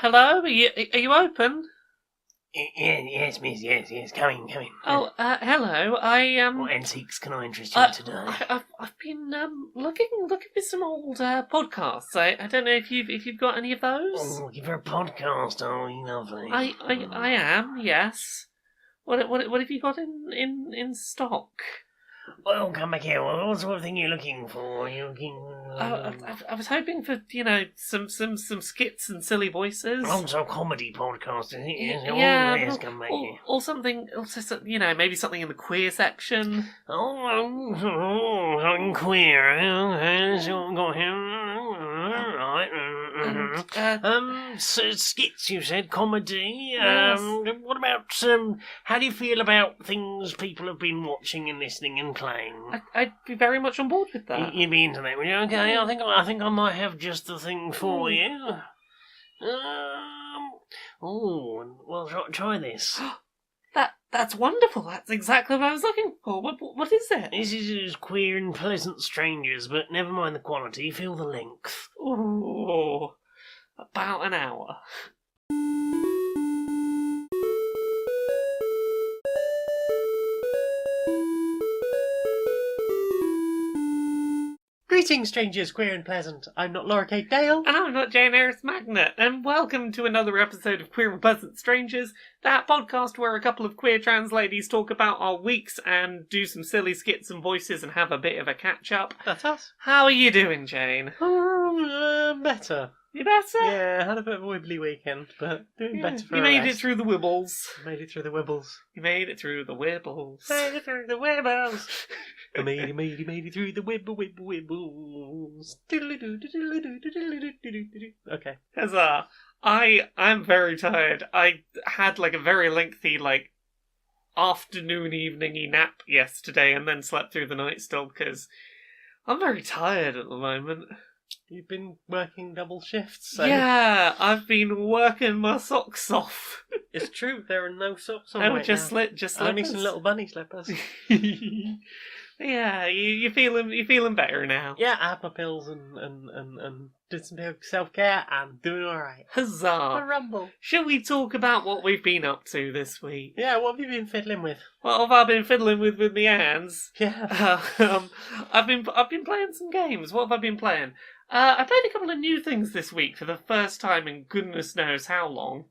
Hello? Are you open? Yes, miss, yes, coming. Oh, hello. What antiques can I interest you in today? I've been looking for some old podcasts. I don't know if you've got any of those. Oh, looking for a podcast, are you lovely? I am, yes. What have you got in stock? Well, come back here. What sort of thing are you looking for? Are you looking... I was hoping for some skits and silly voices. Also comedy podcast, is it? Yes, Yeah, yes, come back here. or something. Also, maybe something in the queer section. Something queer. That's what I've got here. Right. So skits, you said, comedy. Yes. What about how do you feel about things people have been watching and listening and playing? I'd be very much on board with that. You'd be into that, would you? Okay, I think I might have just the thing for you. Well, try this. That's wonderful. That's exactly what I was looking for. What is it? This is Queer and Pleasant Strangers, but never mind the quality, feel the length. Ooh, about an hour. Greetings, strangers, queer and pleasant. I'm not Laura Kate Dale. And I'm not Jane Aerith Magnet, and welcome to another episode of Queer and Pleasant Strangers, that podcast where a couple of queer trans ladies talk about our weeks and do some silly skits and voices and have a bit of a catch-up. That's us. How are you doing, Jane? Better. You better? Yeah, I had a bit of a wibbly weekend, but doing better for You a made rest. it through the wibbles. Made it through the wibbles. You made it through the wibbles. Made it through the wibbles. I made it through the wibbles. Okay. Huzzah. I'm very tired. I had a very lengthy afternoon evening-y nap yesterday and then slept through the night still because I'm very tired at the moment. You've been working double shifts, so... Yeah, I've been working my socks off. It's true, there are no socks on No, right just now. just Only slippers. some little bunny slippers. Yeah, you're feeling better now. Yeah, I had my pills and did some self-care and doing alright. A Huzzah. rumble. Shall we talk about what we've been up to this week? Yeah, what have you been fiddling with? What have I been fiddling with my hands? Yeah. I've been playing some games. What have I been playing? I played a couple of new things this week for the first time in goodness knows how long.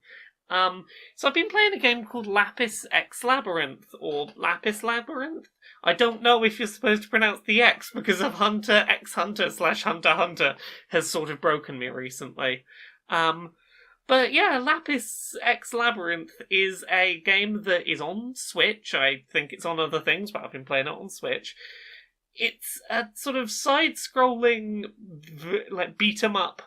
So I've been playing a game called Lapis X Labyrinth, or Lapis Labyrinth. I don't know if you're supposed to pronounce the X because of Hunter X Hunter / Hunter Hunter has sort of broken me recently. But yeah, Lapis X Labyrinth is a game that is on Switch. I think it's on other things, but I've been playing it on Switch. It's a sort of side-scrolling, beat-em-up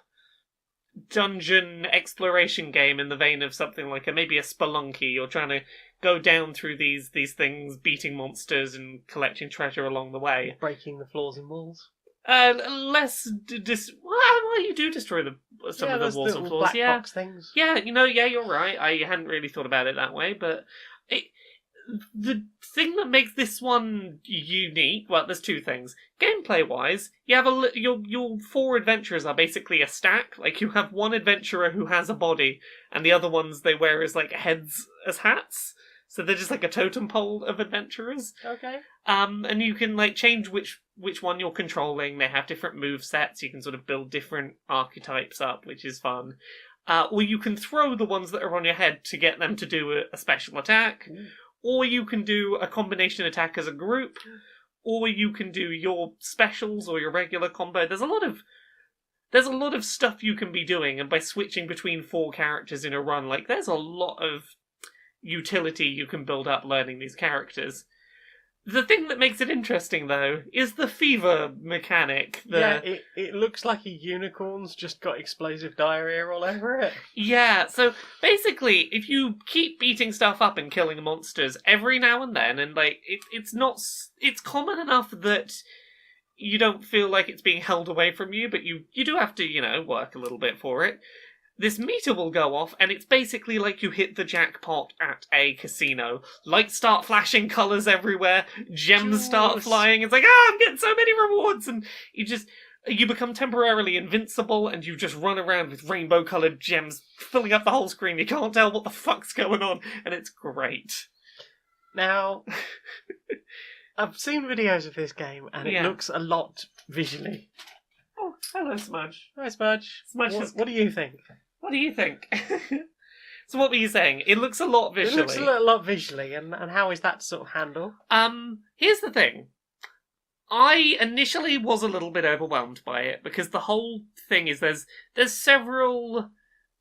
dungeon exploration game in the vein of something like maybe a Spelunky. You're trying to go down through these things, beating monsters and collecting treasure along the way. Breaking the floors and walls. Less well, you do destroy some of the walls and floors. Black box things. Yeah, you're right. I hadn't really thought about it that way, but the thing that makes this one unique, well, there's two things. Gameplay-wise, you have your four adventurers are basically a stack. Like, you have one adventurer who has a body, and the other ones they wear as, heads as hats. So they're just a totem pole of adventurers. Okay. And you can, change which one you're controlling. They have different move sets. You can sort of build different archetypes up, which is fun. Or you can throw the ones that are on your head to get them to do a special attack. Ooh. Or you can do a combination attack as a group, or you can do your specials or your regular combo. There's a lot of stuff you can be doing, and by switching between four characters in a run, there's a lot of utility you can build up learning these characters. The thing that makes it interesting, though, is the fever mechanic. Yeah, it looks like a unicorn's just got explosive diarrhea all over it. Yeah, so basically, if you keep beating stuff up and killing monsters every now and then, and it's common enough that you don't feel like it's being held away from you, but you do have to, work a little bit for it. This meter will go off, and it's basically like you hit the jackpot at a casino. Lights start flashing, colours everywhere, gems start flying. It's I'm getting so many rewards, and you just you become temporarily invincible and you just run around with rainbow-coloured gems filling up the whole screen. You can't tell what the fuck's going on, and it's great. Now, I've seen videos of this game, and it Yeah. looks a lot visually. Oh, hello, Smudge. Hi, Smudge. Smudge What, is- what do you think? What do you think? So what were you saying? It looks a lot visually. It looks a lot visually, and how is that to sort of handle? Here's the thing. I initially was a little bit overwhelmed by it because the whole thing is there's several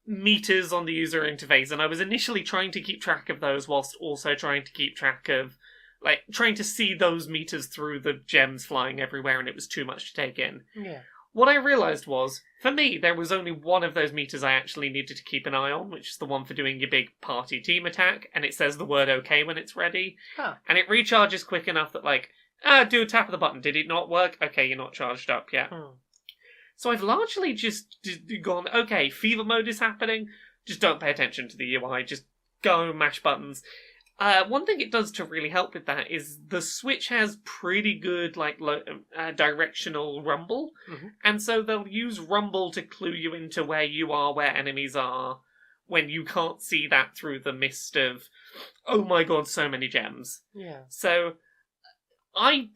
meters on the user interface, and I was initially trying to keep track of those whilst also trying to keep track of, like, trying to see those meters through the gems flying everywhere, and it was too much to take in. Yeah. What I realised was, for me, there was only one of those meters I actually needed to keep an eye on, which is the one for doing your big party team attack, and it says the word OK when it's ready. Huh. And it recharges quick enough that, like, do a tap of the button. Did it not work? Okay, you're not charged up yet. So I've largely just gone, okay, fever mode is happening, just don't pay attention to the UI, just go mash buttons. One thing it does to really help with that is the Switch has pretty good directional rumble, and so they'll use rumble to clue you into where you are, where enemies are, when you can't see that through the mist of, oh my god, so many gems. Yeah. So I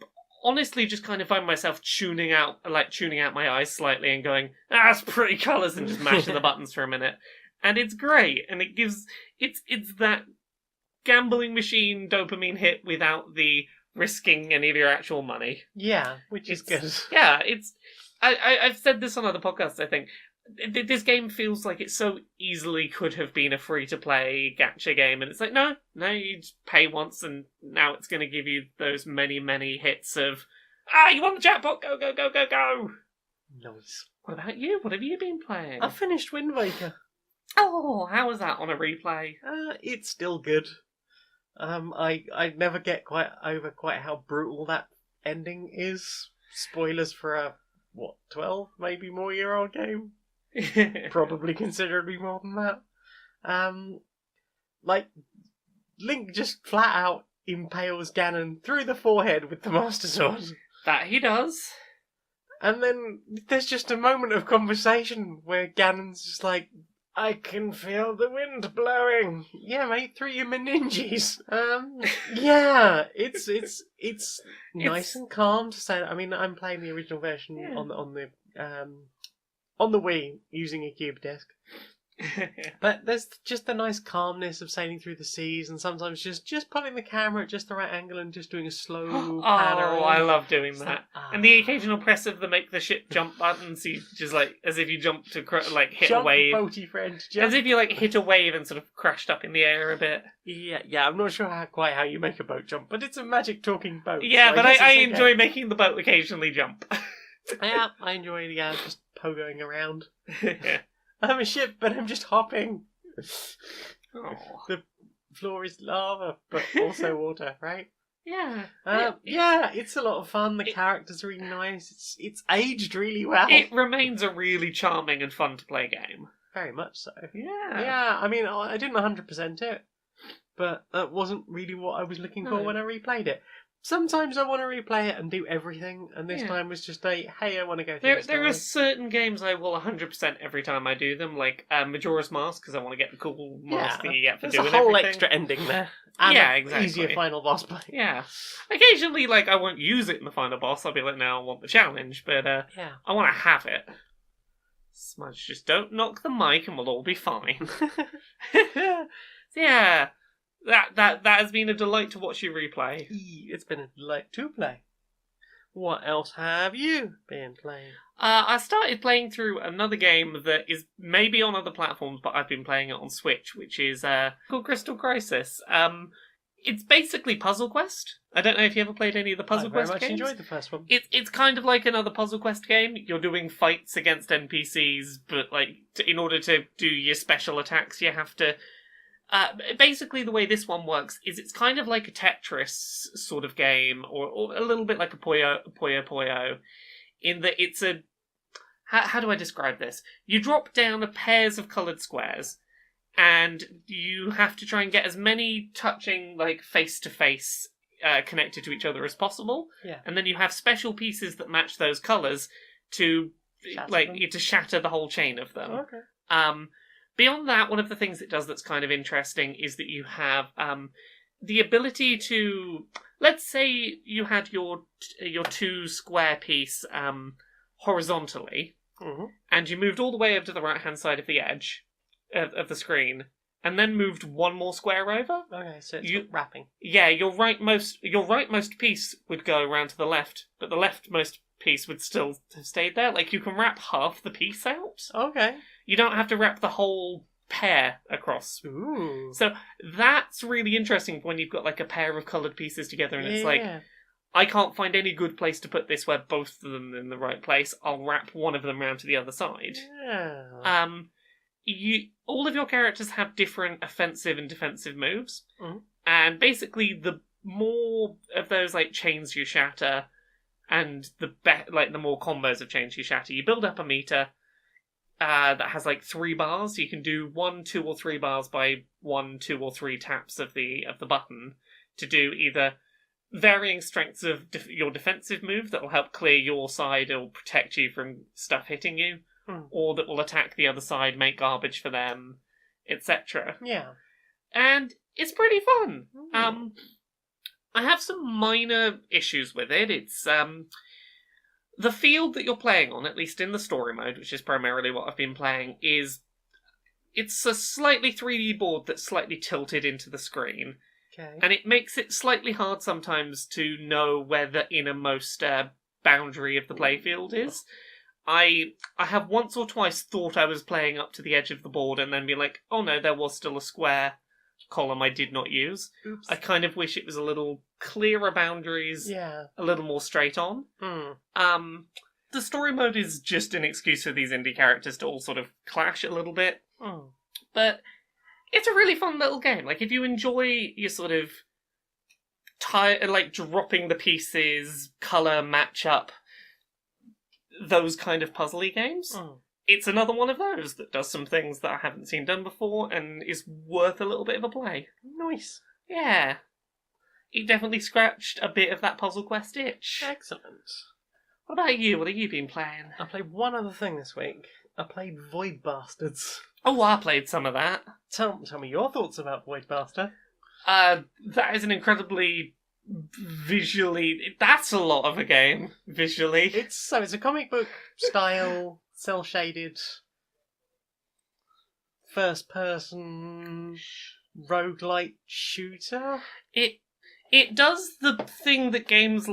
honestly just kind of find myself tuning out my eyes slightly and going, it's pretty colours, and just mashing the buttons for a minute. And it's great, and it gives, it's that gambling machine dopamine hit without the risking any of your actual money. Yeah, which is good. Yeah, I've said this on other podcasts, I think. This game feels like it so easily could have been a free-to-play gacha game, and it's like, no, you just pay once, and now it's going to give you those many, many hits of, you won the jackpot, go, go, go, go, go! Nice. What about you? What have you been playing? I finished Wind Waker. Oh, how was that on a replay? It's still good. I never get quite how brutal that ending is. Spoilers for a 12 maybe more year old game. Probably considerably more than that. Like Link just flat out impales Ganon through the forehead with the Master Sword. That he does. And then there's just a moment of conversation where Ganon's just like, I can feel the wind blowing. Yeah, mate, through your meninges. Yeah, it's nice and calm to say. I mean, I'm playing the original version on the Wii using a cube disc. But there's just the nice calmness of sailing through the seas, and sometimes just putting the camera at just the right angle and just doing a slow pan around. I love doing It's that. like, And the occasional press of the make the ship jump button, so you just like, as if you jump to hit jump, a wave. boaty friend, jump. As if you hit a wave and sort of crashed up in the air a bit. Yeah, I'm not sure quite how you make a boat jump, but it's a magic talking boat. Yeah, so but guess I it's okay. enjoy making the boat occasionally jump. Yeah, I enjoy just pogoing around. Yeah. I'm a ship, but I'm just hopping. Oh. The floor is lava, but also water, right? Yeah. Yeah, it's a lot of fun. The characters are really nice. It's aged really well. It remains a really charming and fun to play game. Very much so. Yeah. Yeah, I mean, I didn't 100% it, but that wasn't really what I was looking for No. when I replayed it. Sometimes I want to replay it and do everything, and this time was just hey, I want to go through There are this. certain games I will 100% every time I do them, like Majora's Mask, because I want to get the cool mask that you get for there's doing a whole everything. extra ending there. And Yeah, an exactly. easier final boss fight. Yeah. Occasionally, I won't use it in the final boss. I'll be like, no, I want the challenge, but Yeah. I want to have it. Smudge, just don't knock the mic and we'll all be fine. Yeah. That has been a delight to watch you replay. It's been a delight to play. What else have you been playing? I started playing through another game that is maybe on other platforms, but I've been playing it on Switch, which is called Crystal Crisis. It's basically Puzzle Quest. I don't know if you ever played any of the Puzzle Quest I very games. much enjoyed the first one. It's kind of like another Puzzle Quest game. You're doing fights against NPCs, but in order to do your special attacks, you have to. Basically, the way this one works is it's kind of like a Tetris sort of game, or a little bit like a Puyo, in that it's a. How do I describe this? You drop down pairs of coloured squares, and you have to try and get as many touching, face to face, connected to each other as possible. Yeah. And then you have special pieces that match those colours to Shatter them? to shatter the whole chain of them. Okay. Beyond that, one of the things it does that's kind of interesting is that you have the ability to, let's say you had your 2 square piece horizontally, and you moved all the way over to the right hand side of the edge of the screen, and then moved 1 more square over. Okay, so it's wrapping. Yeah, your rightmost piece would go around to the left, but the leftmost piece would still have stayed there. Like, you can wrap half the piece out. Okay. You don't have to wrap the whole pair across. Ooh. So that's really interesting when you've got like a pair of coloured pieces together and it's like, I can't find any good place to put this where both of them are in the right place. I'll wrap one of them round to the other side. Yeah. All of your characters have different offensive and defensive moves. Mhm. And basically the more of those like chains you shatter and the more combos of chains you shatter, you build up a meter that has like 3 bars. You can do 1, 2, or 3 bars by 1, 2, or 3 taps of the button to do either varying strengths of your defensive move that will help clear your side or protect you from stuff hitting you, or that will attack the other side, make garbage for them, etc. Yeah. And it's pretty fun. I have some minor issues with it. It's the field that you're playing on, at least in the story mode, which is primarily what I've been playing, it's a slightly 3D board that's slightly tilted into the screen. Okay. And it makes it slightly hard sometimes to know where the innermost boundary of the playfield is. I have once or twice thought I was playing up to the edge of the board and then be like, oh no, there was still a square column I did not use. Oops. I kind of wish it was a little clearer boundaries, Yeah. a little more straight on. The story mode is just an excuse for these indie characters to all sort of clash a little bit. But it's a really fun little game. Like, if you enjoy your sort of dropping the pieces, colour match-up, those kind of puzzly games, it's another one of those that does some things that I haven't seen done before and is worth a little bit of a play. Nice. Yeah. It definitely scratched a bit of that Puzzle Quest itch. Excellent. What about you? What have you been playing? I played one other thing this week. I played Void Bastards. Oh, I played some of that. Tell me your thoughts about Void Bastard. That is an incredibly visually... That's a lot of a game, visually. It's a comic book style, cel-shaded, first-person roguelite shooter. It does the thing that games...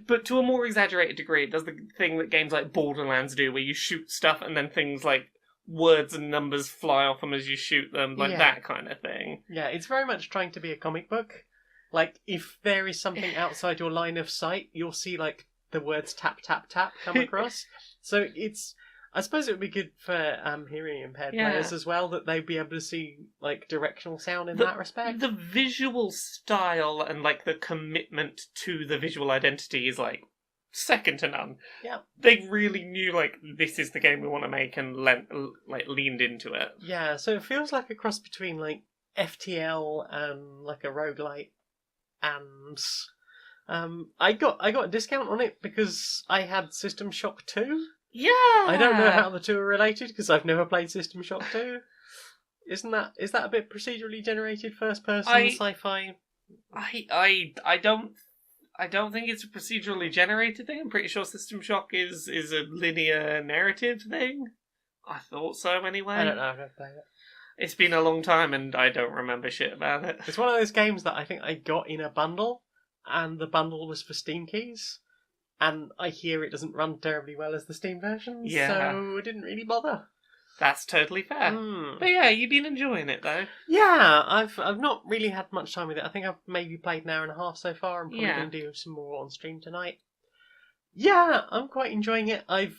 But to a more exaggerated degree, it does the thing that games like Borderlands do, where you shoot stuff and then things like words and numbers fly off them as you shoot them, that kind of thing. Yeah, it's very much trying to be a comic book. Like, if there is something outside your line of sight, you'll see, like, the words tap, tap, tap come across. So it's... I suppose it would be good for hearing impaired players as well, that they'd be able to see, like, directional sound in that respect. The visual style and, like, the commitment to the visual identity is, like, second to none. Yeah. They really knew, like, this is the game we want to make and, leaned into it. Yeah, so it feels like a cross between, like, FTL and, like, a roguelite. And I got a discount on it because I had System Shock 2. Yeah! I don't know how the two are related because I've never played System Shock 2. Is that a bit procedurally generated first person sci-fi? I don't think it's a procedurally generated thing. I'm pretty sure System Shock is a linear narrative thing. I thought so anyway. I don't know, I've never played it. It's been a long time and I don't remember shit about it. It's one of those games that I think I got in a bundle, and the bundle was for Steam keys, and I hear it doesn't run terribly well as the Steam version, so I didn't really bother. That's totally fair. But yeah, you've been enjoying it though. Yeah, I've not really had much time with it. I think I've maybe played an hour and a half so far. I'm probably going to do some more on stream tonight. Yeah, I'm quite enjoying it. I've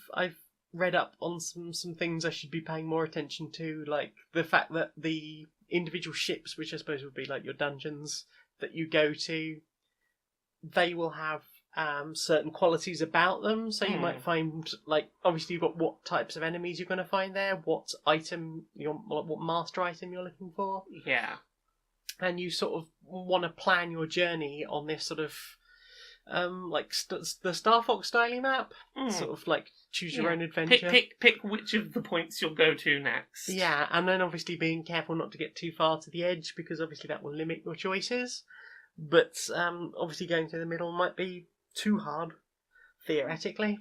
read up on some things I should be paying more attention to, like the fact that the individual ships, which I suppose would be like your dungeons that you go to, they will have certain qualities about them. So you might find, like, obviously you've got what types of enemies you're going to find there, what master item you're looking for. Yeah. And you sort of want to plan your journey on this sort of like the Star Fox styling map, Mm. sort of like choose your own adventure. Pick which of the points you'll go to next. Yeah, and then obviously being careful not to get too far to the edge because obviously that will limit your choices. But obviously going to the middle might be too hard, theoretically.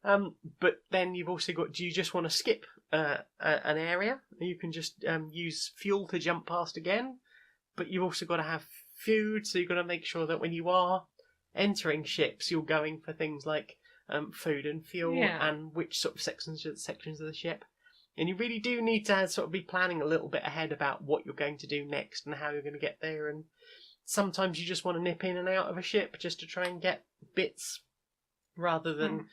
But then you've also got, do you just want to skip an area? You can just use fuel to jump past again. But you've also got to have food, so you've got to make sure that when you are entering ships, you're going for things like food and fuel and which sort of sections of the ship. And you really do need to sort of be planning a little bit ahead about what you're going to do next and how you're going to get there. And sometimes you just want to nip in and out of a ship just to try and get bits rather than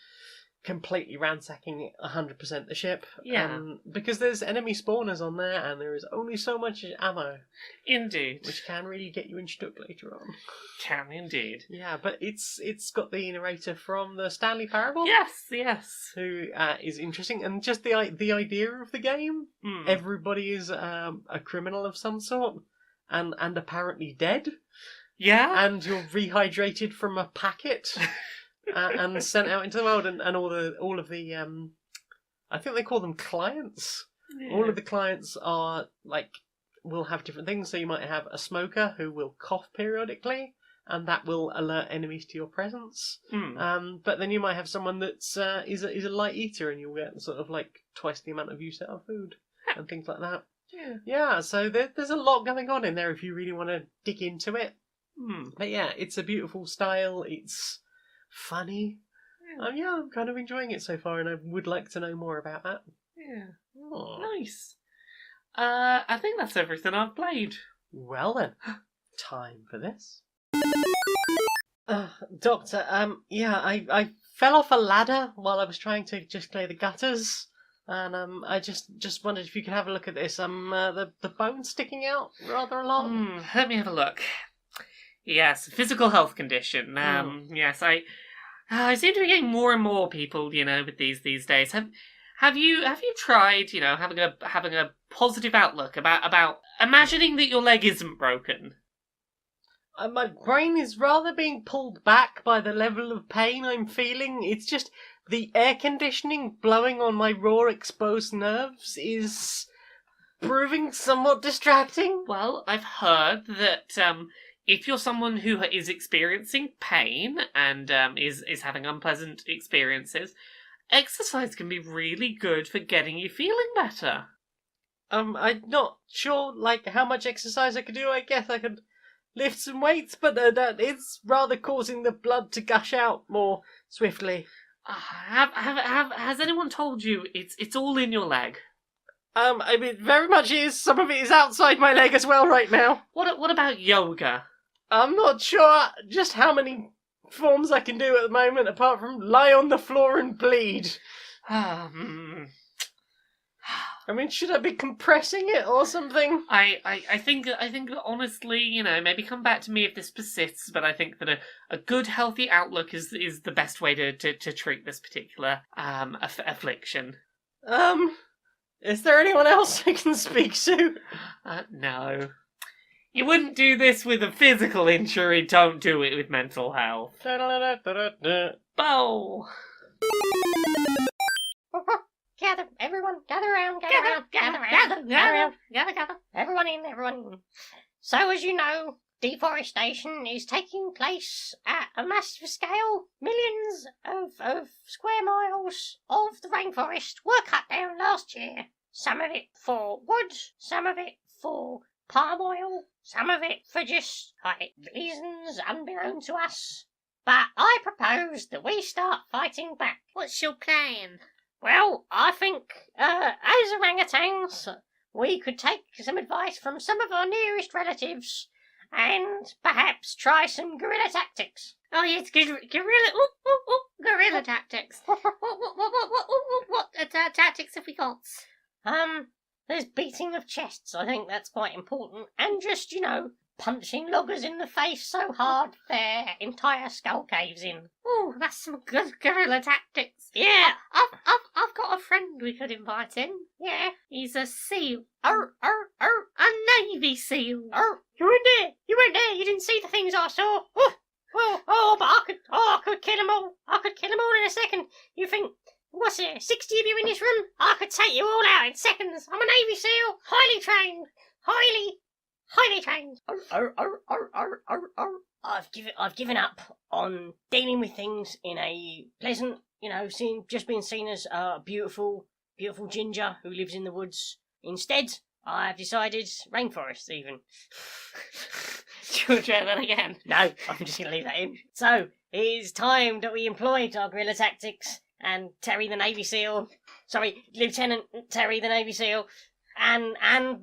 completely ransacking 100% the ship. Yeah. Because there's enemy spawners on there and there is only so much ammo. Indeed. Which can really get you in stuck later on. Can indeed. Yeah, but it's got the narrator from the Stanley Parable. Yes. Who is interesting. And just the idea of the game. Everybody is a criminal of some sort. And apparently dead. Yeah. And you're rehydrated from a packet. And sent out into the world, and all of the I think they call them clients. Yeah. All of the clients are will have different things. So you might have a smoker who will cough periodically, and that will alert enemies to your presence. But then you might have someone that's is a light eater, and you'll get sort of twice the amount of use out of food and things like that. Yeah. So there's a lot going on in there if you really want to dig into it. But yeah, it's a beautiful style. It's funny. I'm kind of enjoying it so far, and I would like to know more about that. Yeah. Nice. I think that's everything I've played. Well then, time for this. Doctor, I fell off a ladder while I was trying to just clear the gutters, and I just wondered if you could have a look at this. The bone's sticking out rather a lot. Let me have a look. Yes, physical health condition. Yes, I seem to be getting more and more people, with these days. Have you tried, having a positive outlook about imagining that your leg isn't broken? My brain is rather being pulled back by the level of pain I'm feeling. It's just the air conditioning blowing on my raw exposed nerves is proving somewhat distracting. Well, I've heard that if you're someone who is experiencing pain and is having unpleasant experiences, exercise can be really good for getting you feeling better. I'm not sure how much exercise I could do. I guess I could lift some weights, but that is rather causing the blood to gush out more swiftly. Has anyone told you it's all in your leg? I mean, very much is. Some of it is outside my leg as well right now. What about yoga? I'm not sure just how many forms I can do at the moment, apart from lie on the floor and bleed. I mean, should I be compressing it or something? I think honestly, maybe come back to me if this persists, but I think that a good, healthy outlook is the best way to treat this particular affliction. Is there anyone else I can speak to? No. You wouldn't do this with a physical injury, don't do it with mental health. Bow! Gather, everyone, gather around. Everyone in. So, as you know, deforestation is taking place at a massive scale. Millions of square miles of the rainforest were cut down last year. Some of it for wood, some of it for palm oil, some of it for just, reasons unbeknown to us. But I propose that we start fighting back. What's your plan? Well, I think, as orangutans, we could take some advice from some of our nearest relatives and perhaps try some guerrilla tactics. Oh yes, guerrilla tactics. What tactics have we got? There's beating of chests. I think that's quite important. And just, punching loggers in the face so hard their entire skull caves in. Oh, that's some good guerrilla tactics. Yeah. I've got a friend we could invite in. Yeah. He's a seal. A Navy seal. You were there. You didn't see the things I saw. But I could kill them all. I could kill them all in a second. You think, what's it, 60 of you in this room? I could take you all out in seconds. I'm a Navy SEAL, highly trained. Highly trained. I've given up on dealing with things in a pleasant, being seen as a beautiful ginger who lives in the woods. Instead, I've decided rainforest even. Do you want to try that again? No, I'm just going to leave that in. So, it's time that we employed our guerrilla tactics and Terry the Navy SEAL. Sorry, Lieutenant Terry the Navy SEAL. And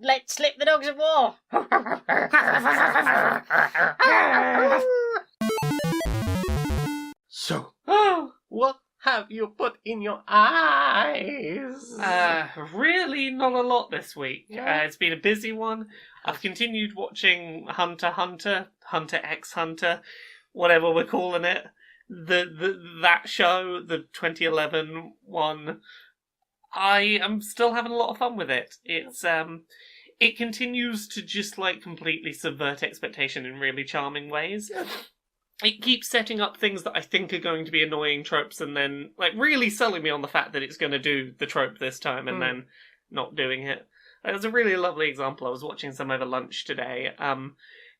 let slip the dogs of war. So, what have you put in your eyes? Really not a lot this week. Yeah. It's been a busy one. I've continued watching Hunter X Hunter, whatever we're calling it. That show, the 2011 one. I am still having a lot of fun with it. It's it continues to just completely subvert expectation in really charming ways. It keeps setting up things that I think are going to be annoying tropes and then really selling me on the fact that it's going to do the trope this time and then not doing it. It was a really lovely example. I was watching some over lunch today.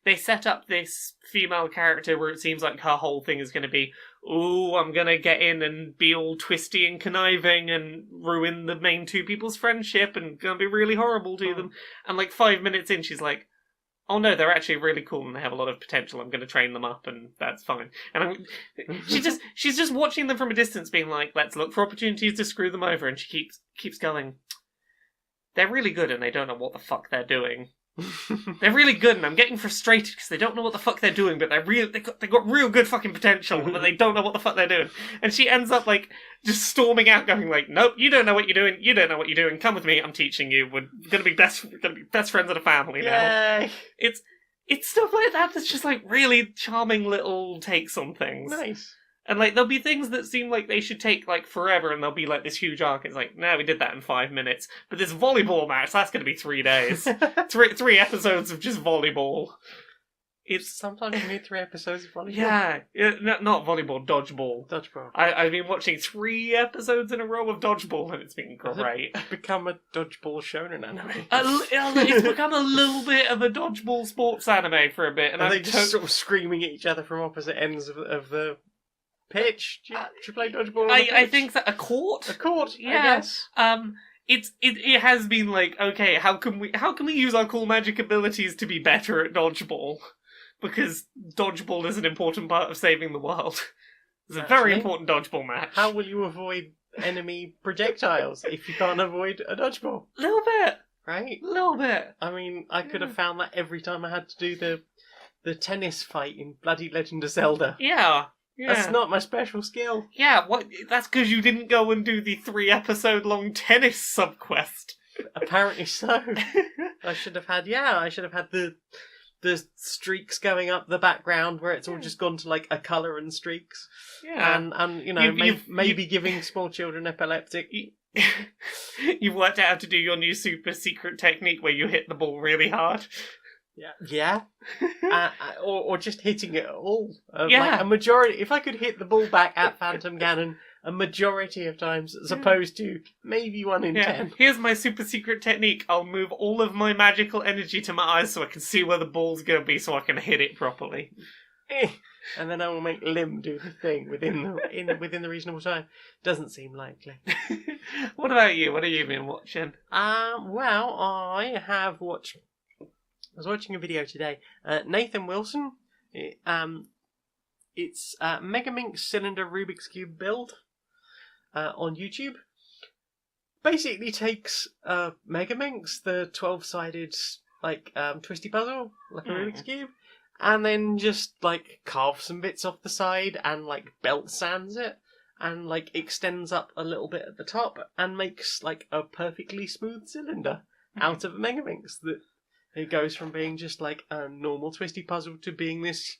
They set up this female character where it seems like her whole thing is going to be, ooh, I'm going to get in and be all twisty and conniving and ruin the main two people's friendship and going to be really horrible to them. And 5 minutes in, she's like, oh no, they're actually really cool and they have a lot of potential. I'm going to train them up and that's fine. And she's just watching them from a distance being like, let's look for opportunities to screw them over. And she keeps going, they're really good and they don't know what the fuck they're doing. They're really good and I'm getting frustrated because they don't know what the fuck they're doing, but they got real good fucking potential, but they don't know what the fuck they're doing. And she ends up just storming out going nope, you don't know what you're doing, come with me, I'm teaching you, we're gonna be best friends of the family now. Yay. It's stuff like that that's just really charming little takes on things. Nice. And there'll be things that seem like they should take forever, and there'll be this huge arc. It's no, we did that in 5 minutes. But this volleyball match, that's going to be 3 days. three episodes of just volleyball. Sometimes you need 3 episodes of volleyball. Yeah, not volleyball, dodgeball. Dodgeball. I've been watching 3 episodes in a row of dodgeball, and it's been great. It's become a dodgeball shonen anime. It's become a little bit of a dodgeball sports anime for a bit, and Are they just sort of screaming at each other from opposite ends of the pitch? Do you play dodgeball on a pitch? I think that a court. A court, yeah. I guess. It has been okay, how can we use our cool magic abilities to be better at dodgeball? Because dodgeball is an important part of saving the world. It's a very important dodgeball match. How will you avoid enemy projectiles if you can't avoid a dodgeball? A little bit. Right? A little bit. I mean, I could have found that every time I had to do the tennis fight in bloody Legend of Zelda. Yeah. That's not my special skill. Yeah, what? That's because you didn't go and do the 3-episode-long tennis subquest. Apparently so. I should have had the streaks going up the background where it's all just gone to a colour and streaks. Yeah. And maybe giving small children epileptic. You've worked out how to do your new super secret technique where you hit the ball really hard. Yeah. Or just hitting it all. Yeah. A majority. If I could hit the ball back at Phantom Ganon a majority of times, as opposed to maybe 1 in 10. Here's my super secret technique. I'll move all of my magical energy to my eyes so I can see where the ball's going to be so I can hit it properly. And then I will make Lim do the thing within the reasonable time. Doesn't seem likely. What about you? What have you been watching? Well, I was watching a video today. Nathan Wilson. It's Megaminx Cylinder Rubik's Cube build on YouTube. Basically takes Megaminx, the 12-sided twisty puzzle, like a Rubik's Cube, and then just carves some bits off the side and belt sands it and extends up a little bit at the top and makes a perfectly smooth cylinder out of a Megaminx that. It goes from being just a normal twisty puzzle to being this.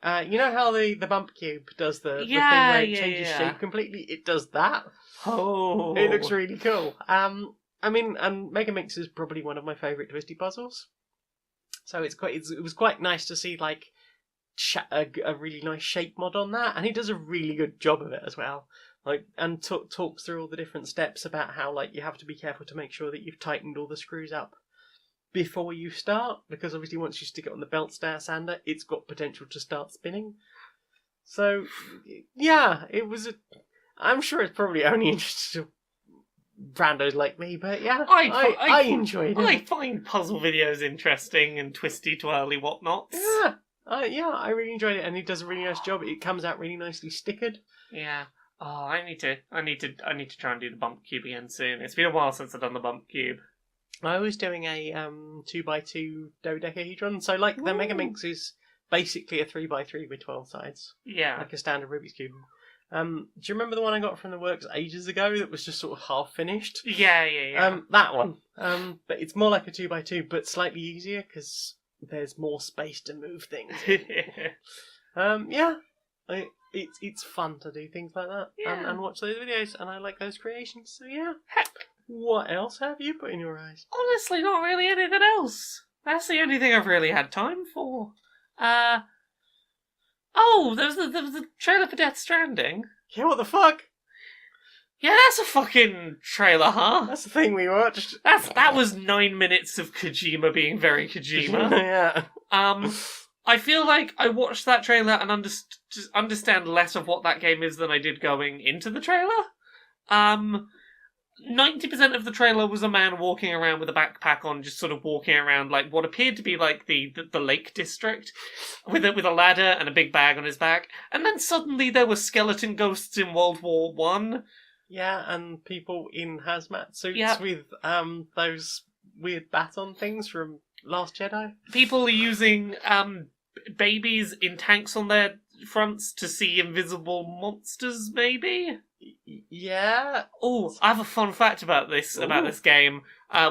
You know how the bump cube does the thing where it changes shape completely? It does that. Oh, it looks really cool. And Megaminx is probably one of my favourite twisty puzzles. So it was quite nice to see a really nice shape mod on that, and he does a really good job of it as well. Like, and talks through all the different steps about how, like, you have to be careful to make sure that you've tightened all the screws up before you start, because obviously once you stick it on the belt sander, it's got potential to start spinning. So, yeah, it was I'm sure it's probably only interested to randos like me, but yeah, I enjoyed it. I find puzzle videos interesting and twisty, twirly whatnots. Yeah, I really enjoyed it, and he does a really nice job. It comes out really nicely stickered. Yeah. Oh, I need to try and do the bump cube again soon. It's been a while since I've done the bump cube. I was doing a 2x2 dodecahedron, so like the Mega Minx is basically a 3x3 with 12 sides. Yeah. Like a standard Rubik's Cube. Do you remember the one I got from the works ages ago that was just sort of half finished? Yeah. That one. But it's more like a 2x2, but slightly easier because there's more space to move things. Yeah. It's fun to do things like that and watch those videos, and I like those creations. So yeah. What else have you put in your eyes? Honestly, not really anything else. That's the only thing I've really had time for. Oh, there was the trailer for Death Stranding. Yeah, what the fuck? Yeah, that's a fucking trailer, huh? That's the thing we watched. That was 9 minutes of Kojima being very Kojima. Yeah. I feel like I watched that trailer and understand less of what that game is than I did going into the trailer. 90% of the trailer was a man walking around with a backpack on, just sort of walking around like what appeared to be like the Lake District, with a ladder and a big bag on his back. And then suddenly there were skeleton ghosts in World War One. Yeah, and people in hazmat suits with those weird baton things from Last Jedi. People using babies in tanks on their fronts to see invisible monsters, maybe? Yeah. Oh, I have a fun fact about this game,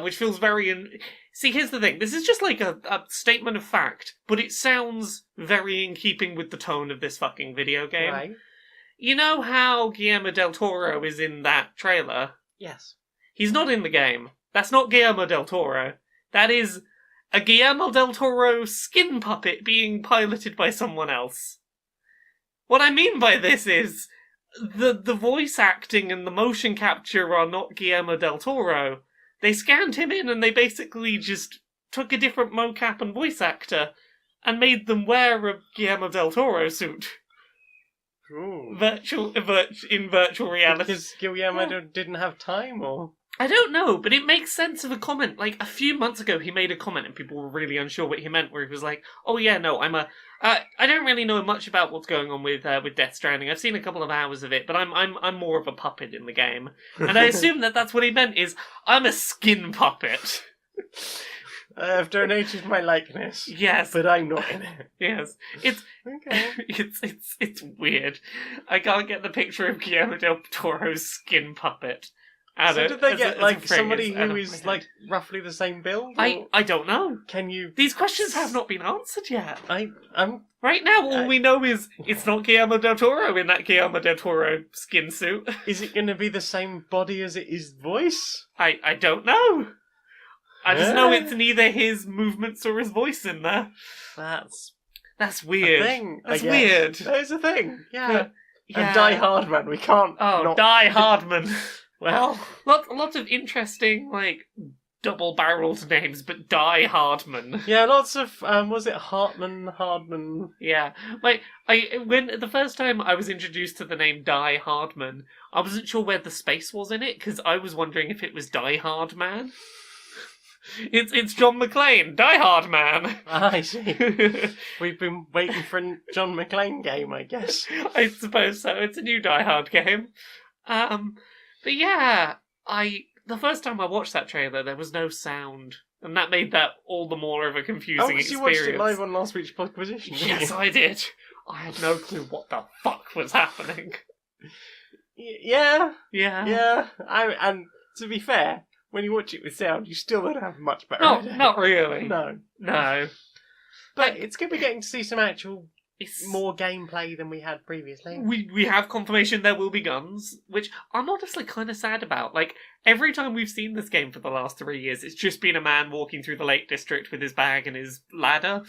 which feels very... See, here's the thing. This is just like a statement of fact, but it sounds very in keeping with the tone of this fucking video game. Right. You know how Guillermo del Toro is in that trailer? Yes. He's not in the game. That's not Guillermo del Toro. That is a Guillermo del Toro skin puppet being piloted by someone else. What I mean by this is the voice acting and the motion capture are not Guillermo del Toro. They scanned him in and they basically just took a different mocap and voice actor and made them wear a Guillermo del Toro suit. Ooh. In virtual reality. Because Guillermo didn't have time, or? I don't know, but it makes sense of a comment. Like, a few months ago, he made a comment and people were really unsure what he meant, where he was like, oh yeah, no, I don't really know much about what's going on with Death Stranding. I've seen a couple of hours of it, but I'm more of a puppet in the game. And I assume that's what he meant is, I'm a skin puppet. I have donated my likeness. Yes. But I'm not in it. Yes. It's okay. It's weird. I can't get the picture of Guillermo del Toro's skin puppet. So did they get somebody who is like roughly the same build? I don't know. Can you? These questions have not been answered yet. I'm right now. All we know is it's not Guillermo del Toro in that Guillermo del Toro skin suit. Is it going to be the same body as it is voice? I don't know. I just know it's neither his movements or his voice in there. That's weird. That's weird. That is a thing. Yeah. Yeah. And Die Hardman. We can't. Oh, Die Hardman. Well, lots of interesting, like, double-barreled names, but Die Hardman. Yeah, lots of, was it Hardman? Yeah. Like, when the first time I was introduced to the name Die Hardman, I wasn't sure where the space was in it, because I was wondering if it was Die Hard Man. It's John McClane, Die Hard Man. I see. We've been waiting for a John McClane game, I guess. I suppose so. It's a new Die Hard game. But yeah, the first time I watched that trailer, there was no sound, and that made that all the more of a confusing experience. You watched it live on last week's Podquisition, didn't Yes, you? I did. I had no clue what the fuck was happening. Yeah. Yeah. And to be fair, when you watch it with sound, you still don't have much better. Not really. No. No. But it's good to be getting to see some actual It's more gameplay than we had previously. We have confirmation there will be guns, which I'm honestly kind of sad about. Like, every time we've seen this game for the last 3 years, it's just been a man walking through the Lake District with his bag and his ladder.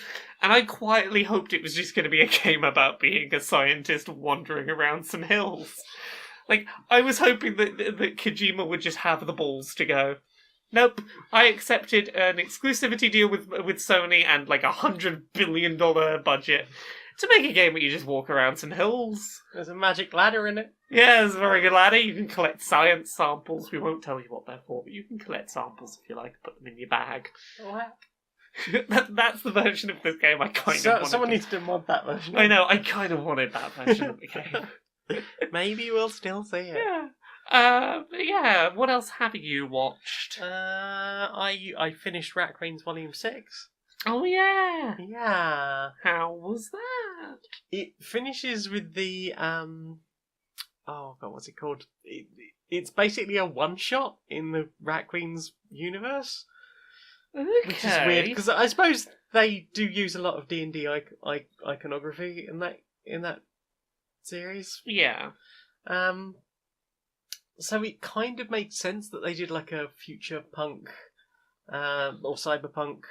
And I quietly hoped it was just going to be a game about being a scientist wandering around some hills. Like, I was hoping that Kojima would just have the balls to go, nope, I accepted an exclusivity deal with Sony and like $100 billion budget to make a game where you just walk around some hills. There's a magic ladder in it. Yeah, there's a very good ladder. You can collect science samples. We won't tell you what they're for, but you can collect samples if you like. Put them in your bag. That's the version of this game I kind of wanted. Someone needs to mod that version. I know, I kind of wanted that version of the game. Maybe we'll still see it. Yeah. What else have you watched? I finished Rat Queens Volume 6. Oh, yeah. Yeah. How was that? It finishes with the, oh god, what's it called? It's basically a one-shot in the Rat Queens universe. Okay. Which is weird, because I suppose they do use a lot of D&D iconography in that series. Yeah. So it kind of makes sense that they did like a future punk or cyberpunk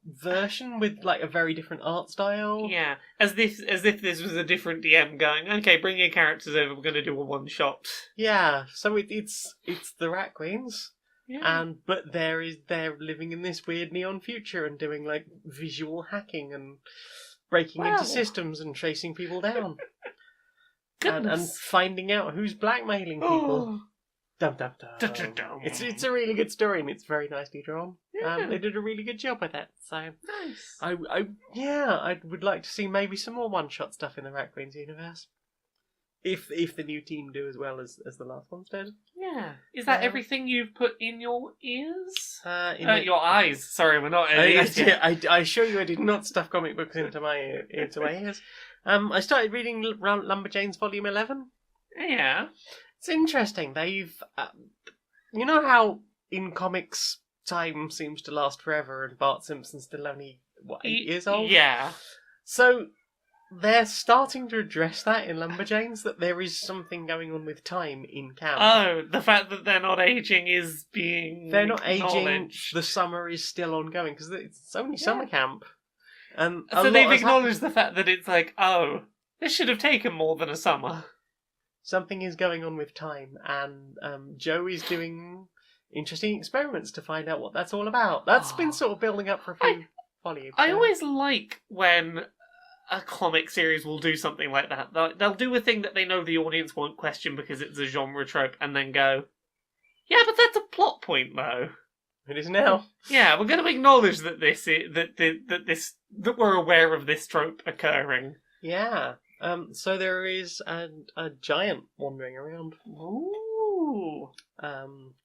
version with like a very different art style. Yeah, as if this was a different DM going, okay, bring your characters over, we're going to do a one shot. Yeah, so it's the Rat Queens, Yeah. but they're living in this weird neon future and doing like visual hacking and breaking into systems and chasing people down. And finding out who's blackmailing people. Dum dum dum. Dum, dum, dum. It's a really good story and it's very nicely drawn. Yeah. They did a really good job with it. So Nice. I would like to see maybe some more one shot stuff in the Rat Queens universe. If the new team do as well as the last ones did. Yeah. Is that everything you've put in your ears? Your eyes. Sorry, we're not. I assure you, I did not stuff comic books into my ears. I started reading Lumberjanes Volume 11. Yeah. It's interesting. They've, you know how in comics time seems to last forever, and Bart Simpson's still only 8 years old. Yeah. So they're starting to address that in Lumberjanes, that there is something going on with time in camp. Oh, the fact that they're not aging is being They're not aging. acknowledged. The summer is still ongoing because it's only summer camp. And So they've acknowledged the fact that it's like, oh, this should have taken more than a summer. Something is going on with time, and Joe is doing interesting experiments to find out what that's all about. That's been sort of building up for a few volumes. I always like when a comic series will do something like that. They'll do a thing that they know the audience won't question because it's a genre trope, and then go, yeah, but that's a plot point, though. It is now. Yeah, we're going to acknowledge that that we're aware of this trope occurring. Yeah. So there is a giant wandering around, Ooh.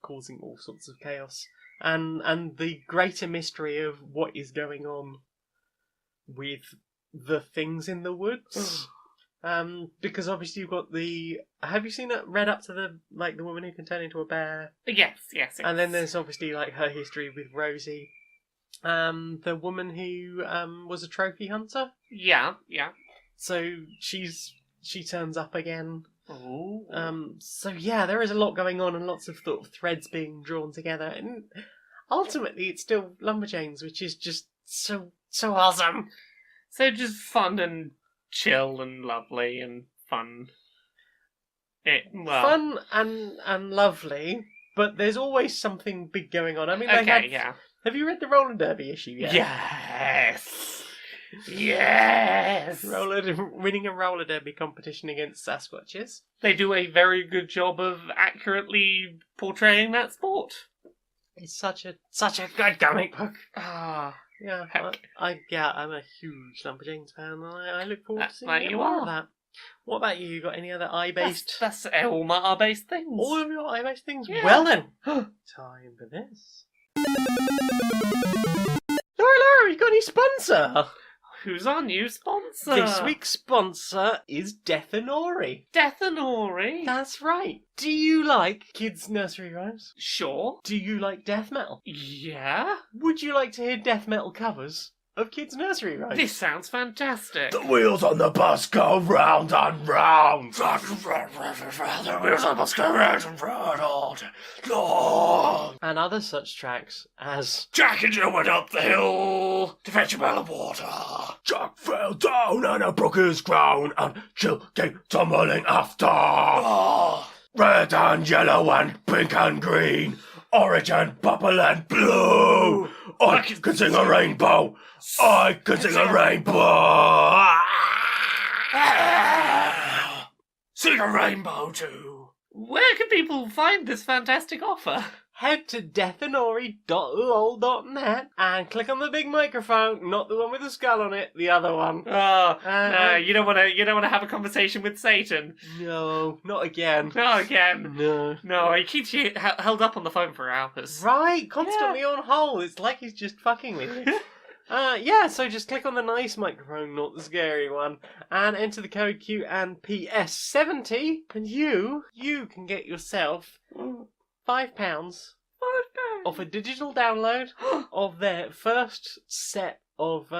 causing all sorts of chaos, and the greater mystery of what is going on with the things in the woods. Because obviously you've got the. Have you seen it read up to the woman who can turn into a bear? Yes. And then there's obviously like her history with Rosie, the woman who was a trophy hunter. Yeah. So she turns up again. Ooh. So yeah, there is a lot going on and lots of sort of threads being drawn together, and ultimately it's still Lumberjanes, which is just so awesome. So just fun and chill and lovely and fun. Fun and lovely, but there's always something big going on. I mean, yeah. Have you read the roller derby issue yet? Yes. Winning a roller derby competition against Sasquatches. They do a very good job of accurately portraying that sport. It's such a good comic book. Yeah, I'm a huge Lumberjanes fan, and I look forward to seeing Like you more are. of that. What about you? You got any other eye-based? That's all my eye-based things. All of your eye-based things? Yeah. Well then, time for this. Laura, you got any sponsor? Who's our new sponsor? This week's sponsor is Deathanori. Deathanori. That's right. Do you like kids' nursery rhymes? Sure. Do you like death metal? Yeah. Would you like to hear death metal covers, of kids' nursery rhymes. This sounds fantastic. The wheels on the bus go round and round. The wheels on the bus go round and round all day long. And other such tracks as Jack and Jill went up the hill to fetch a barrel of water. Jack fell down and a brook is ground, and Jill came tumbling after. Red and yellow and pink and green, orange and purple and blue. I can sing a rainbow. I can sing a rainbow. Sing a rainbow too. Where can people find this fantastic offer? head to deathanori.lol.net and click on the big microphone, not the one with the skull on it, the other one. Oh, no, you don't want to have a conversation with Satan. No, not again. Not again. No. He keeps you held up on the phone for hours. Right, constantly on hold. It's like he's just fucking with you. So just click on the nice microphone, not the scary one, and enter the code Q and PS70, and you can get yourself £5 off a digital download of their first set of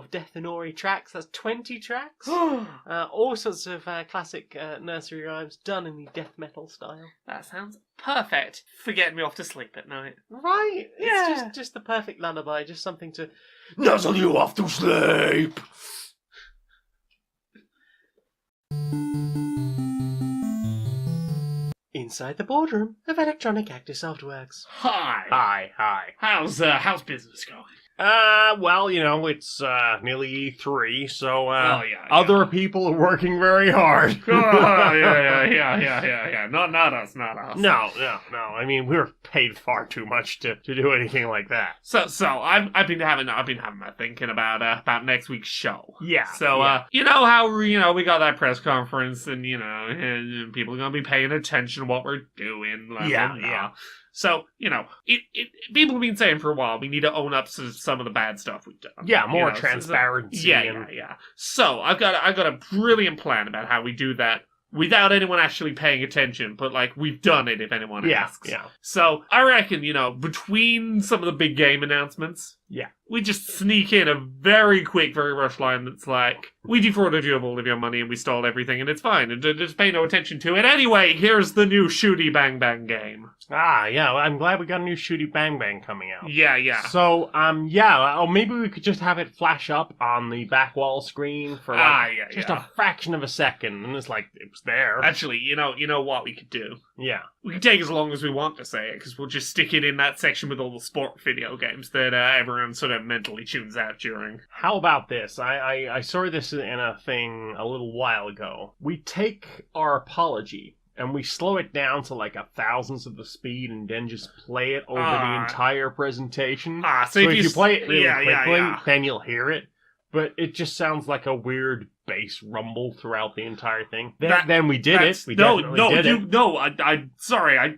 Death and Ori tracks. That's 20 tracks. All sorts of classic nursery rhymes done in the death metal style. That sounds perfect for getting me off to sleep at night. Right? Yeah. It's just the perfect lullaby, just something to nuzzle you off to sleep. inside the boardroom of Electronic Actor Softworks. Hi. How's business going? Well, it's nearly E3, so yeah. other people are working very hard. Yeah. Not us. No. I mean, we're paid far too much to do anything like that. So I've been having my thinking about next week's show. Yeah. So you know how we got that press conference and and people are gonna be paying attention to what we're doing. Blah, blah, blah. So, people have been saying for a while we need to own up to some of the bad stuff we've done. Yeah, more transparency. Yeah. So, I've got a brilliant plan about how we do that without anyone actually paying attention, but, we've done it if anyone asks. Yeah. So, I reckon, between some of the big game announcements, we just sneak in a very quick, very rushed line that's like, we defrauded you of all of your money and we stole everything and it's fine, and just pay no attention to it. Anyway, here's the new Shooty Bang Bang game. Well, I'm glad we got a new Shooty Bang Bang coming out. Yeah. So, maybe we could just have it flash up on the back wall screen for a fraction of a second, and it's like, it was there. Actually, you know what we could do? Yeah. We can take as long as we want to say it, because we'll just stick it in that section with all the sport video games that everyone sort of mentally tunes out during. How about this? I saw this in a thing a little while ago. We take our apology and we slow it down to like 1,000th of the speed and then just play it over the entire presentation. So if you play it really quickly, yeah. then you'll hear it. But it just sounds like a weird bass rumble throughout the entire thing. Then we did it. We did it. I'm sorry. I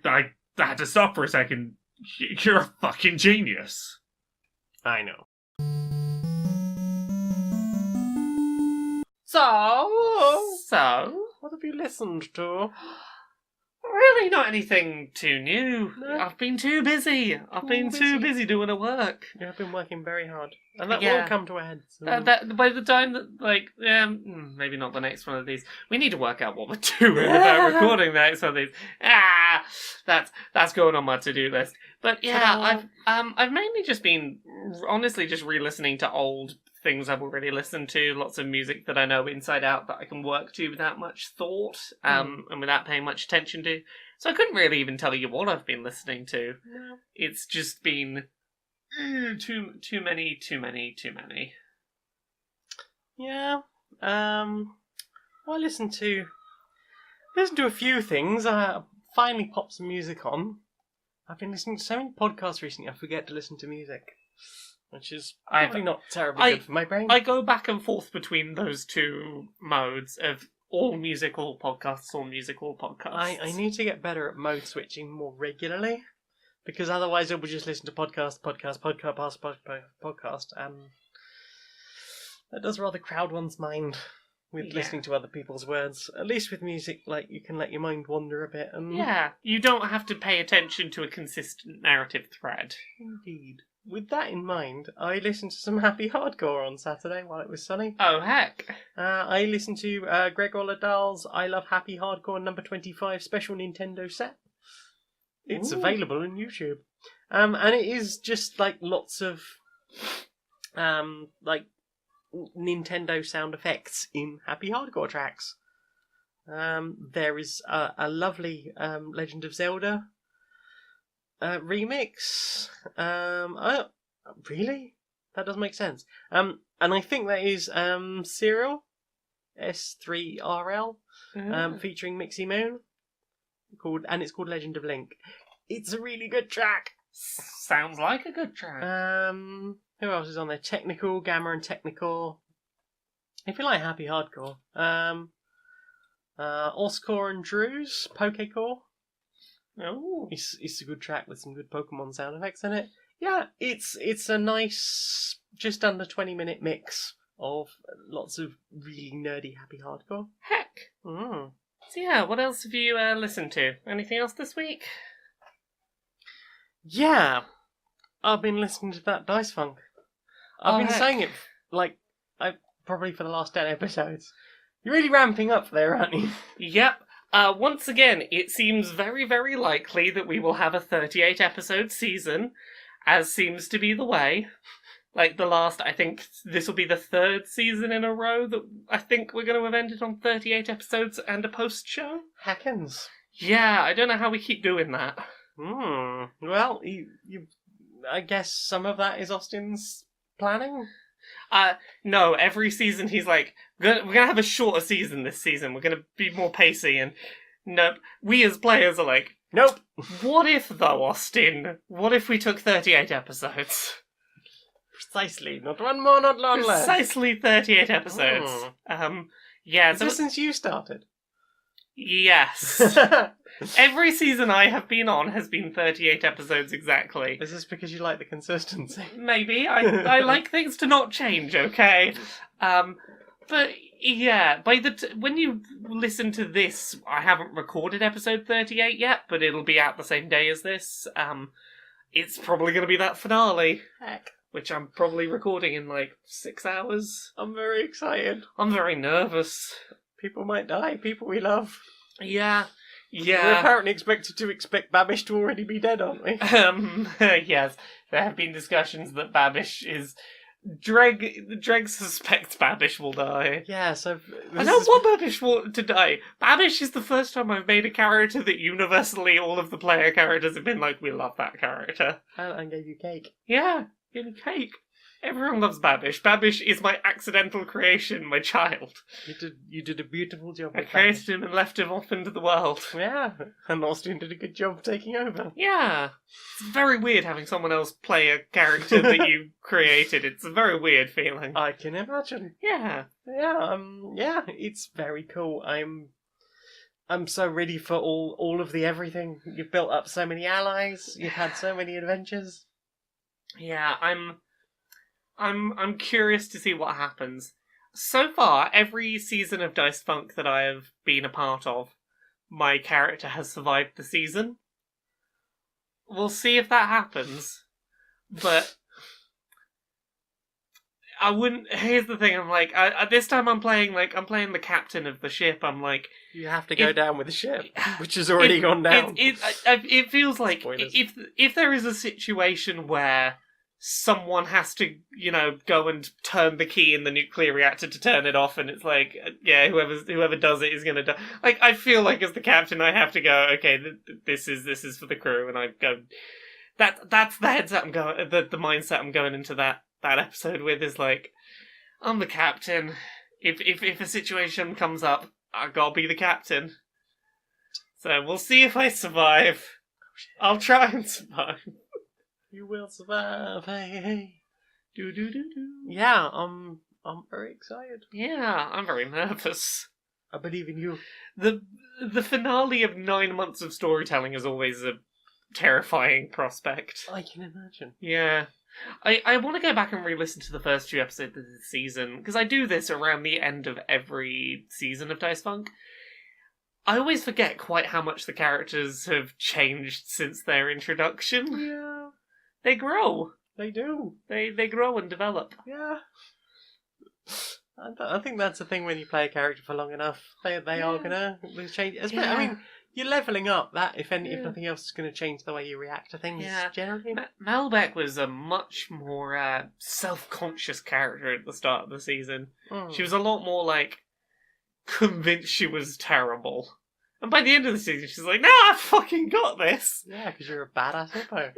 had to stop for a second. You're a fucking genius. I know. So, What have you listened to? Really not anything too new. No. I've been too busy. I've been too busy doing the work. You have been working very hard. And that Yeah. will come to a head soon. By the time that, maybe not the next one of these. We need to work out what we're doing about recording the next one of these. That's going on my to-do list. But yeah, I've mainly just been honestly just re-listening to old things I've already listened to, lots of music that I know inside out that I can work to without much thought, and without paying much attention to. So I couldn't really even tell you what I've been listening to. No. It's just been too many. Yeah. Well, I listened to a few things. Finally popped some music on. I've been listening to so many podcasts recently, I forget to listen to music. Which is probably not terribly good for my brain. I go back and forth between those two modes of all musical podcasts. I need to get better at mode switching more regularly, because otherwise I will just listen to podcast, and that does rather crowd one's mind with Yeah. listening to other people's words. At least with music, like, you can let your mind wander a bit. And Yeah, you don't have to pay attention to a consistent narrative thread. Indeed. With that in mind, I listened to some happy hardcore on Saturday while it was sunny. Oh, heck. I listened to Gregor Ledal's I Love Happy Hardcore number 25 special Nintendo set. It's Ooh. available on YouTube. And it is just like lots of like Nintendo sound effects in happy hardcore tracks. There is a lovely Legend of Zelda remix. Oh, really? That does make sense. And I think that is Cyril S3RL featuring Mixie Moon it's called Legend of Link. It's a really good track. Sounds like a good track. Who else is on there? Technical, Gamma and Technical. If you like happy hardcore. Oscore and Drew's Pokecore. Oh. It's a good track with some good Pokemon sound effects in it. Yeah, it's a nice, just under 20-minute mix of lots of really nerdy happy hardcore. Heck. Mm. So yeah, what else have you listened to? Anything else this week? Yeah, I've been listening to that Dice Funk. I've been heck. saying it probably for the last 10 episodes. You're really ramping up there, aren't you? Yep. Once again, it seems very, very likely that we will have a 38-episode season, as seems to be the way. Like I think this will be the third season in a row that I think we're going to have ended on 38 episodes and a post-show. Hackens. Yeah, I don't know how we keep doing that. Well, I guess some of that is Austin's planning. No, every season he's like, we're gonna have a shorter season this season, we're gonna be more pacey, and nope. We as players are like, Nope. what if though, Austin? What if we took 38 episodes? Precisely. Not one more, not one less. Precisely 38 episodes. Yeah, Is so this since you started? yes. Every season I have been on has been 38 episodes exactly. Is this because you like the consistency? Maybe. I like things to not change, okay? But yeah, when you listen to this, I haven't recorded episode 38 yet, but it'll be out the same day as this. It's probably going to be that finale. Heck. Which I'm probably recording in like 6 hours. I'm very excited. I'm very nervous. People might die, people we love. Yeah. We're apparently expected to expect Babish to already be dead, aren't we? Yes. There have been discussions that Babish is... Dreg suspects Babish will die. Yeah, so... I don't want Babish to die. Babish is the first time I've made a character that universally all of the player characters have been like, we love that character. And gave you cake. Yeah, give me cake. Everyone loves Babish. Babish is my accidental creation, my child. You did a beautiful job I with created him and left him off into the world. Babish. Yeah, and Austin did a good job taking over. Yeah. It's very weird having someone else play a character that you created. It's a very weird feeling. I can imagine. Yeah. Yeah, it's very cool. I'm so ready for all of the everything. You've built up so many allies. You've had so many adventures. Yeah, I'm curious to see what happens. So far, every season of Dice Funk that I have been a part of, my character has survived the season. We'll see if that happens. But I wouldn't. Here's the thing. I'm like, this time I'm playing the captain of the ship. I'm like, You have to go down with the ship, which has already gone down. It feels like Spoilers. if there is a situation where someone has to, go and turn the key in the nuclear reactor to turn it off, and it's like, yeah, whoever does it is going to die. Like, I feel like as the captain, I have to go, okay, this is for the crew, and I go. That's the headset I'm going, the mindset I'm going into that episode with is like, I'm the captain. If a situation comes up, I gotta be the captain. So we'll see if I survive. I'll try and survive. You will survive. Hey, hey. Do. Yeah, I'm very excited. Yeah, I'm very nervous. I believe in you. The finale of 9 months of storytelling is always a terrifying prospect. I can imagine. Yeah. I want to go back and re-listen to the first 2 episodes of the season, because I do this around the end of every season of Dice Funk. I always forget quite how much the characters have changed since their introduction. Yeah, They grow. they do. They grow and develop. Yeah. I think that's the thing when you play a character for long enough. They are gonna change. Yeah. I mean, you're leveling up. That if nothing else is gonna change the way you react to things. Yeah. Generally. Malbec was a much more self-conscious character at the start of the season. She was a lot more like convinced she was terrible, and by the end of the season, she's like, "No, I fucking got this." Yeah, because you're a badass hippo.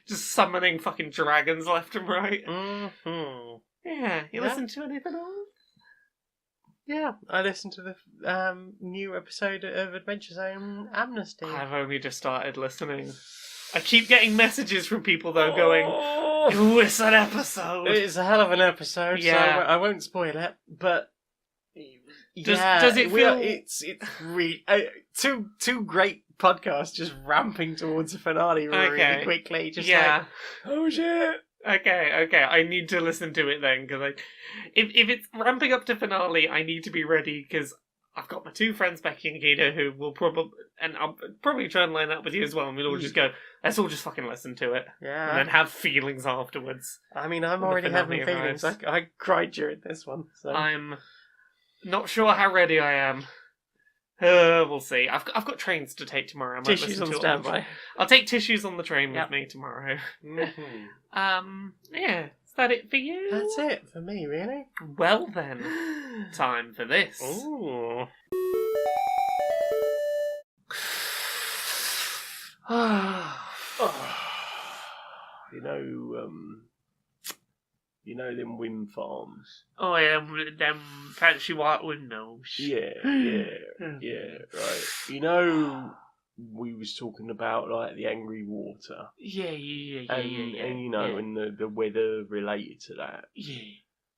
Just summoning fucking dragons left and right. Mm-hmm. Yeah, you Yeah. listen to anything else? Yeah, I listened to the new episode of Adventure Zone Amnesty. I've only just started listening. I keep getting messages from people though going, Oh, "Ooh, it's an episode." it's a hell of an episode. Yeah. So I won't spoil it, but Does it feel- It's really two great podcasts just ramping towards a finale really Okay. quickly. Just Yeah. like, oh shit. Okay. I need to listen to it then, because if it's ramping up to finale, I need to be ready, because I've got my 2 friends, Becky and Gita, who will probably, and I'll probably try and line up with you as well, and we'll all just go, let's all just fucking listen to it, and then Yeah. have feelings afterwards. I mean, I'm when the already having finale feelings. arrives. I cried during this one. So. I'm not sure how ready I am. We'll see. I've got trains to take tomorrow. I might Tissues listen on to it standby. I'll take tissues on the train Yep. with me tomorrow. Mhm. Yeah. Is that it for you? That's it for me, really. Well then, time for this. Ooh. You know them wind farms. Oh yeah, them fancy white windows. Yeah, right. You know, we was talking about like the angry water, Yeah. and you know, and the weather related to that. Yeah.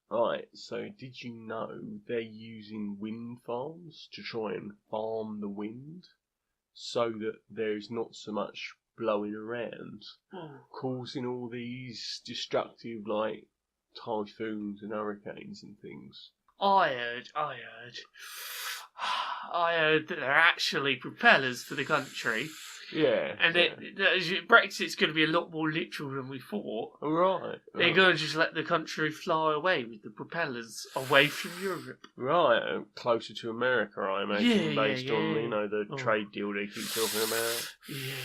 Right. So, did you know they're using wind farms to try and farm the wind, so that there's not so much blowing around, causing all these destructive like typhoons and hurricanes and things. I heard that they're actually propellers for the country, Yeah. and Brexit's going to be a lot more literal than we thought. Right. They're going to just let the country fly away with the propellers away from Europe. Right, closer to America, I imagine, Yeah, based on yeah. the trade deal they keep talking about. Yeah.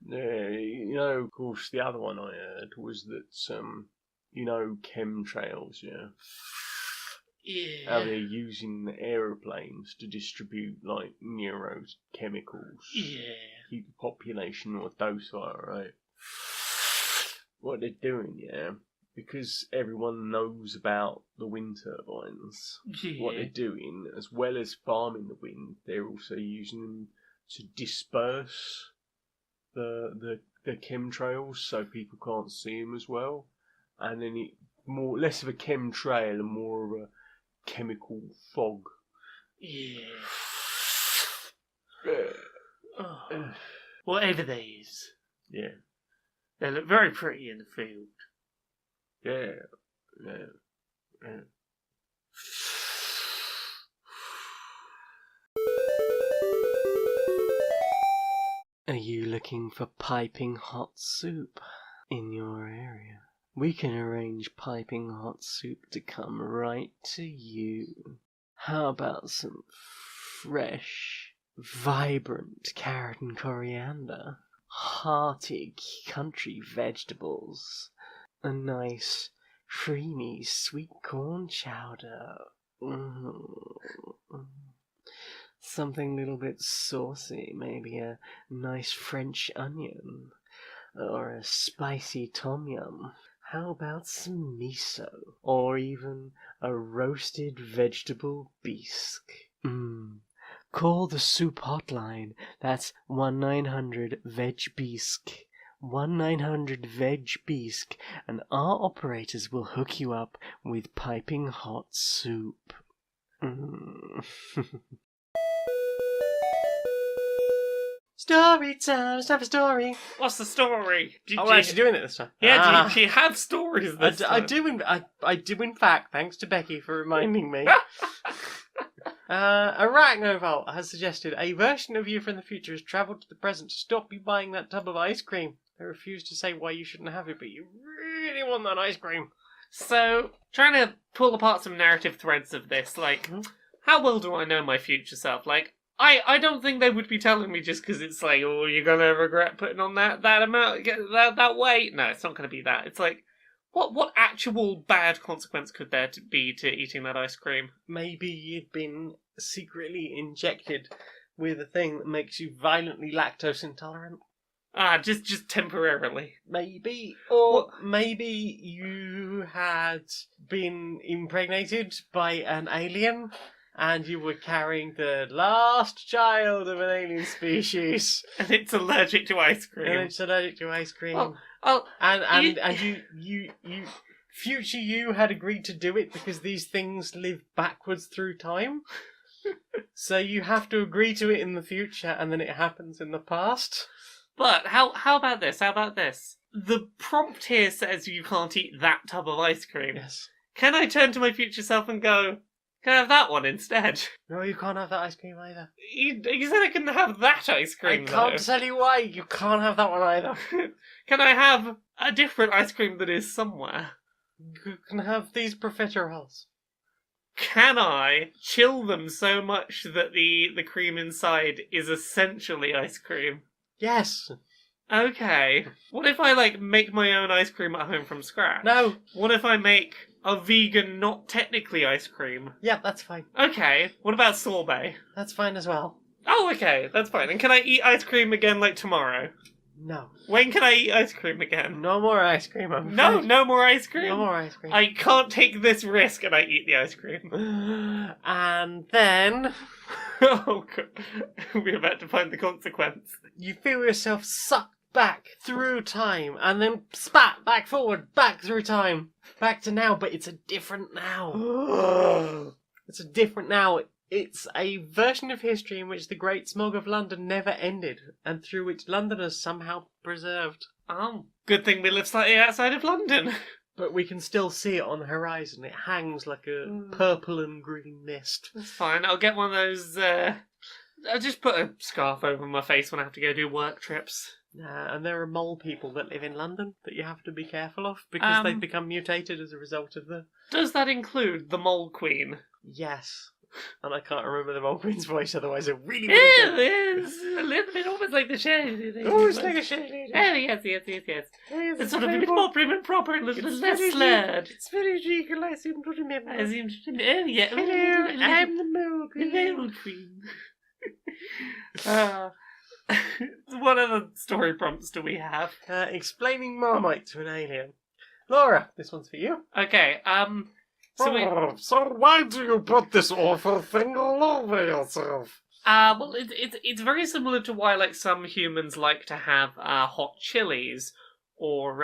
Yeah, of course, the other one I heard was that chemtrails, how they're using aeroplanes to distribute like neurochemicals, keep the population more docile, right? What they're doing, because everyone knows about the wind turbines. What they're doing, as well as farming the wind, they're also using them to disperse the chemtrails so people can't see them as well, and then less of a chemtrail and more of a chemical fog. Whatever they is, Yeah, they look very pretty in the field. yeah. Are you looking for piping hot soup in your area? We can arrange piping hot soup to come right to you. How about some fresh, vibrant carrot and coriander? Hearty country vegetables? A nice, creamy sweet corn chowder? Something a little bit saucy, maybe a nice French onion, or a spicy tom yum. How about some miso, or even a roasted vegetable bisque? Call the soup hotline. That's 1-900-VEG-BISQUE. 1-900-VEG-BISQUE, and our operators will hook you up with piping hot soup. Story time. Let's have a story. What's the story? We're actually doing it this time. Yeah, do you have stories this time? I do in fact. Thanks to Becky for reminding me. Arachnovolt has suggested a version of you from the future has travelled to the present to stop you buying that tub of ice cream. They refuse to say why you shouldn't have it, but you really want that ice cream. So, trying to pull apart some narrative threads of this, like, how well do I know my future self? Like, I don't think they would be telling me just because it's like, oh, you're going to regret putting on that amount, that weight. No, it's not going to be that. It's like, what actual bad consequence could there be to eating that ice cream? Maybe you've been secretly injected with a thing that makes you violently lactose intolerant. Just temporarily. Maybe. Or maybe you had been impregnated by an alien and you were carrying the last child of an alien species. And it's allergic to ice cream. And you future you had agreed to do it because these things live backwards through time. So you have to agree to it in the future and then it happens in the past. But how about this? The prompt here says you can't eat that tub of ice cream. Yes. Can I turn to my future self and go, can I have that one instead? No, you can't have that ice cream either. You said I couldn't have that ice cream, I can't tell you why. You can't have that one either. Can I have a different ice cream that is somewhere? You can have these profiteroles. Can I chill them so much that the cream inside is essentially ice cream? Yes. Okay. What if I, make my own ice cream at home from scratch? No. What if I make a vegan, not technically ice cream? Yeah, that's fine. Okay. What about sorbet? That's fine as well. Oh, okay. That's fine. And can I eat ice cream again, tomorrow? No. When can I eat ice cream again? No more ice cream, I'm afraid. No more ice cream? No more ice cream. I can't take this risk and I eat the ice cream. And then... Oh, God. We're about to find the consequence. You feel yourself sucked back through time and then spat back forward, back through time. Back to now, but it's a different now. It's a different now. It's a version of history in which the Great Smog of London never ended, and through which Londoners somehow preserved. Oh, good thing we live slightly outside of London. But we can still see it on the horizon. It hangs like a purple and green mist. That's fine. I'll get one of those, I'll just put a scarf over my face when I have to go do work trips. And there are mole people that live in London that you have to be careful of because they've become mutated as a result of the... Does that include the Mole Queen? Yes. And I can't remember the Mole Queen's voice, otherwise it really would have It's a little bit almost like the Shady Lady. Almost like a Shady Lady. Oh, yes. It's sort of a bit more prim and proper, a little less slurred. It's very regal, I seem to remember. Oh, yeah. Hello, I'm the Mole Queen. The Mole Queen. What other story prompts do we have? Explaining Marmite to an alien. Laura, this one's for you. Okay, So why do you put this awful thing all over yourself? Well, it's very similar to why, some humans like to have, hot chilies, or,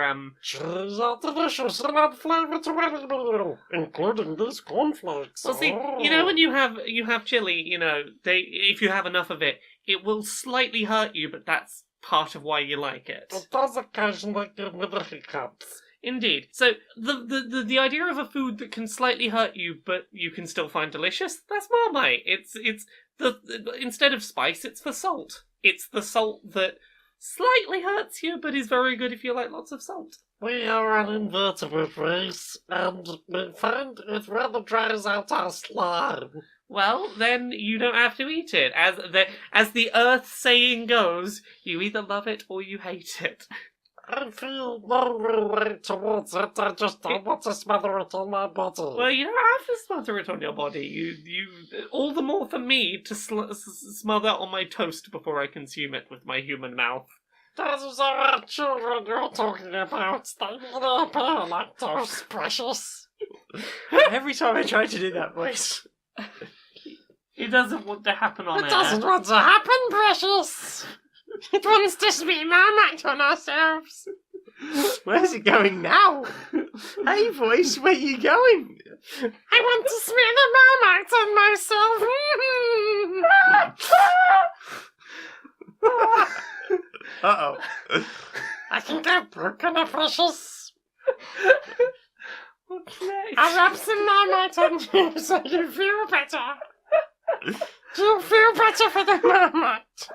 Chilies are delicious and add flavour to anything, including these cornflakes. Well, see, when you have chili, if you have enough of it, it will slightly hurt you, but that's part of why you like it. It does occasionally give me the hiccups. Indeed. So the idea of a food that can slightly hurt you, but you can still find delicious, that's Marmite. Instead of spice, it's the salt. It's the salt that slightly hurts you, but is very good if you like lots of salt. We are an invertebrate race, and we find it rather dries out our slime. Well, then you don't have to eat it. As the Earth saying goes, you either love it or you hate it. I feel no real way towards it. I just don't want to smother it on my body. Well, you don't have to smother it on your body. You all the more for me to smother on my toast before I consume it with my human mouth. Those are children you're talking about. They will appear lactose, precious. Every time I try to do that voice, it doesn't want to happen on air. It doesn't want to happen, precious. It wants to smear Marmite on ourselves. Where's it going now? Hey, voice, where you going? I want to smear the Marmite on myself. Uh-oh. I think they're broken, precious. What's next? I'll rub some Marmite on you so you feel better. You'll feel better for the Marmite.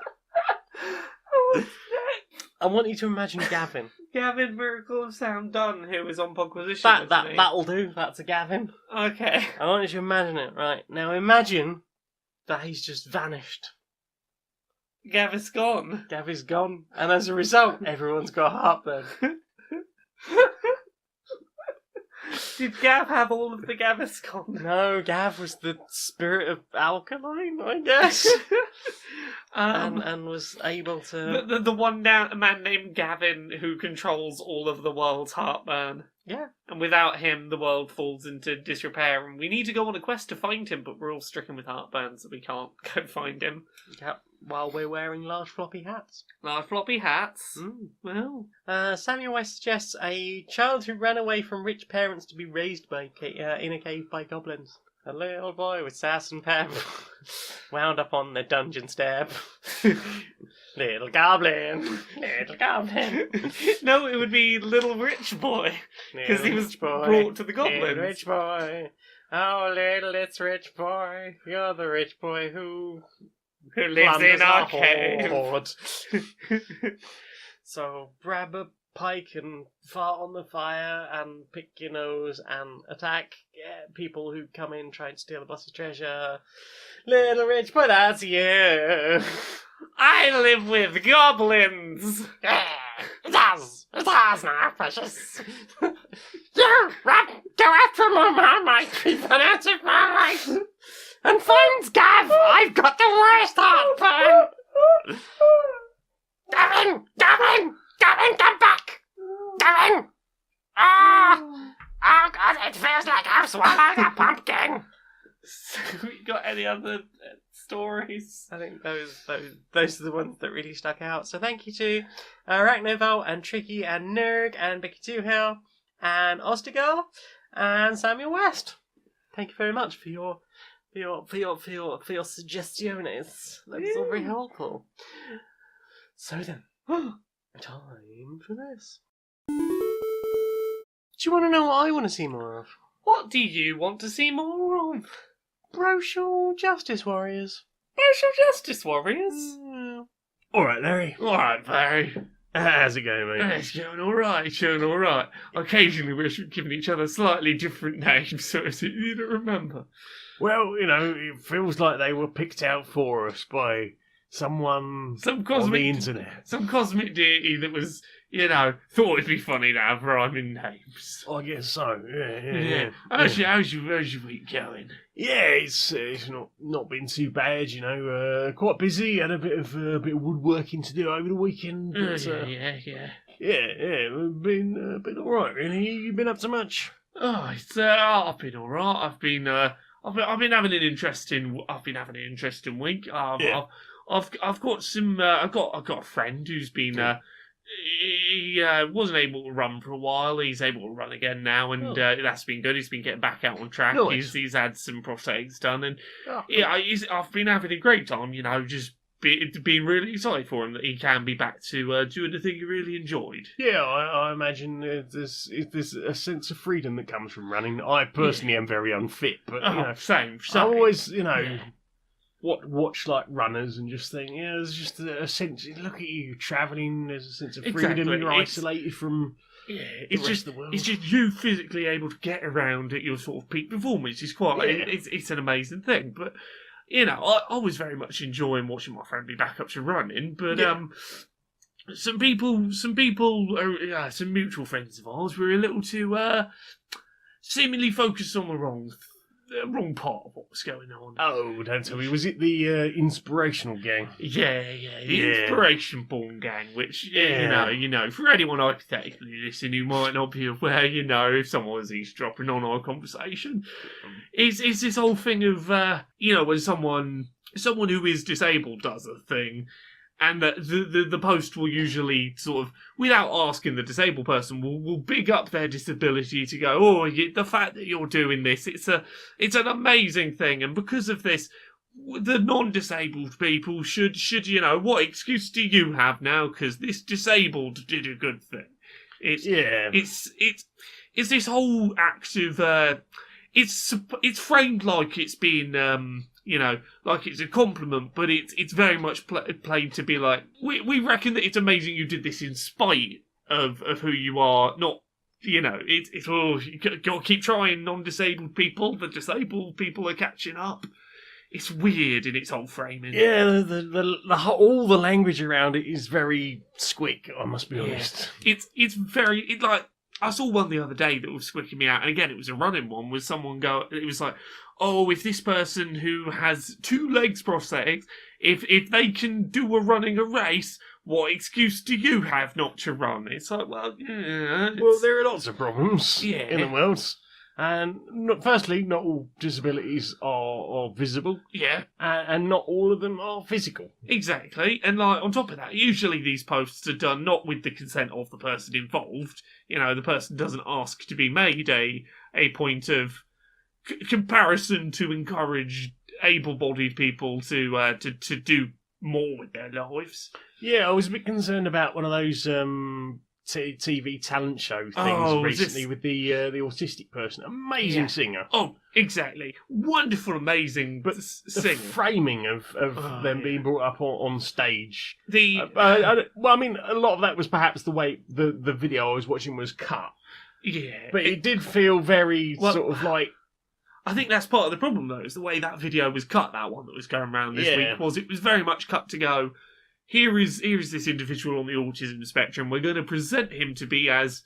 What's next? I want you to imagine Gavin. Gavin Miracle of Sound Done, who was on Podquisition. That'll do. That's a Gavin. Okay. I want you to imagine it, right? Now imagine that he's just vanished. Gavin's gone. Gavin's gone. And as a result, everyone's got heartburn. Did Gav have all of the Gaviscon? No, Gav was the spirit of alkaline, I guess. And was able to... The one man named Gavin who controls all of the world's heartburn. Yeah. And without him, the world falls into disrepair, and we need to go on a quest to find him, but we're all stricken with heartburn, so we can't go find him. Yep. While we're wearing large floppy hats. Large floppy hats. Well. Samuel West suggests a child who ran away from rich parents to be raised by in a cave by goblins. A little boy with sass and pep, wound up on the dungeon step. Little goblin, little goblin. No, it would be Little Rich Boy, because he was brought to the goblins. Little rich boy, oh little it's rich boy, you're the rich boy who lives in our cave. Hoard. So grab a pike and fart on the fire and pick your nose and attack people who come in trying to steal the boss's treasure. Little rich boy, that's you. I live with goblins. Yeah, it does now, precious. You run, go after my Marmite, be fanatic Marmite, and find Gav. I've got the worst heartburn. Gavin, come back. Gavin. Oh God, it feels like I've swallowed a pumpkin. So, we got any other stories? I think those are the ones that really stuck out. So thank you to Arachnoval and Tricky and Nerg and Becky Toohell and Ostigal and Samuel West. Thank you very much for your suggestions. That's all very helpful. So then, time for this. Do you want to know what I want to see more of? What do you want to see more of? Social Justice Warriors. Social Justice Warriors? Alright, Larry. Alright, Barry. How's it going, mate? It's going alright. Occasionally we're giving each other slightly different names so it's easy to remember. Well, it feels like they were picked out for us by someone Some on cosmic the internet. Some cosmic deity that was, thought it'd be funny to have rhyming names. I guess so. Yeah. How's your week going? Yeah, it's not been too bad. Quite busy. Had a bit of woodworking to do over the weekend. But, Yeah. Been all right. Really, you been up to much? Oh, I've been all right. I've been having an interesting week. I've got some. I've got a friend who's been. He wasn't able to run for a while. He's able to run again now, and that's been good. He's been getting back out on track. Nice. He's had some prosthetics done, and I've been having a great time. Just being really excited for him that he can be back to doing the thing he really enjoyed. Yeah, I imagine there's a sense of freedom that comes from running. I personally am very unfit, but Same. I always watch like runners and just think, there's just a sense. Look at you travelling. There's a sense of freedom. Exactly. You're isolated from the rest of the world. It's just you physically able to get around at your sort of peak performance. It's quite it's an amazing thing. But I was very much enjoying watching my friend be back up to running. But some people, some mutual friends of ours were a little too seemingly focused on the wrong part of what was going on. Oh, don't tell me. Was it the inspirational gang? Yeah, the Inspiration Born gang, which, for anyone hypothetically listening who might not be aware, if someone was eavesdropping on our conversation, it's this whole thing of, when someone who is disabled does a thing, and the post will usually sort of, without asking the disabled person, will big up their disability to go, the fact that you're doing this, it's an amazing thing, and because of this, the non-disabled people should what excuse do you have now? Because this disabled did a good thing. It's this whole act of it's framed like it's been like it's a compliment, but it's very much played to be like we reckon that it's amazing you did this in spite of who you are, not. It's you gotta keep trying, non-disabled people. The disabled people are catching up. It's weird in its whole framing. Yeah, all the language around it is very squick, I must be honest. It's very like I saw one the other day that was squicking me out, and again it was a running one with someone it was like, oh, if this person who has 2 legs prosthetics, if they can do a race, what excuse do you have not to run? It's like, well, yeah. Well, there are lots of problems Yeah. in the world. And firstly, not all disabilities are visible. Yeah. And not all of them are physical. Exactly. And like on top of that, usually these posts are done not with the consent of the person involved. The person doesn't ask to be made a point of comparison to encourage able-bodied people to do more with their lives. Yeah, I was a bit concerned about one of those TV talent show things recently with the autistic person. Amazing singer. Oh, exactly. Wonderful, amazing singer. The framing of them being brought up on stage. Well, I mean, a lot of that was perhaps the way the video I was watching was cut. Yeah. But it did feel very sort of like... I think that's part of the problem, though, is the way that video was cut, that one that was going around this week, it was very much cut to go, here is this individual on the autism spectrum, we're going to present him to be as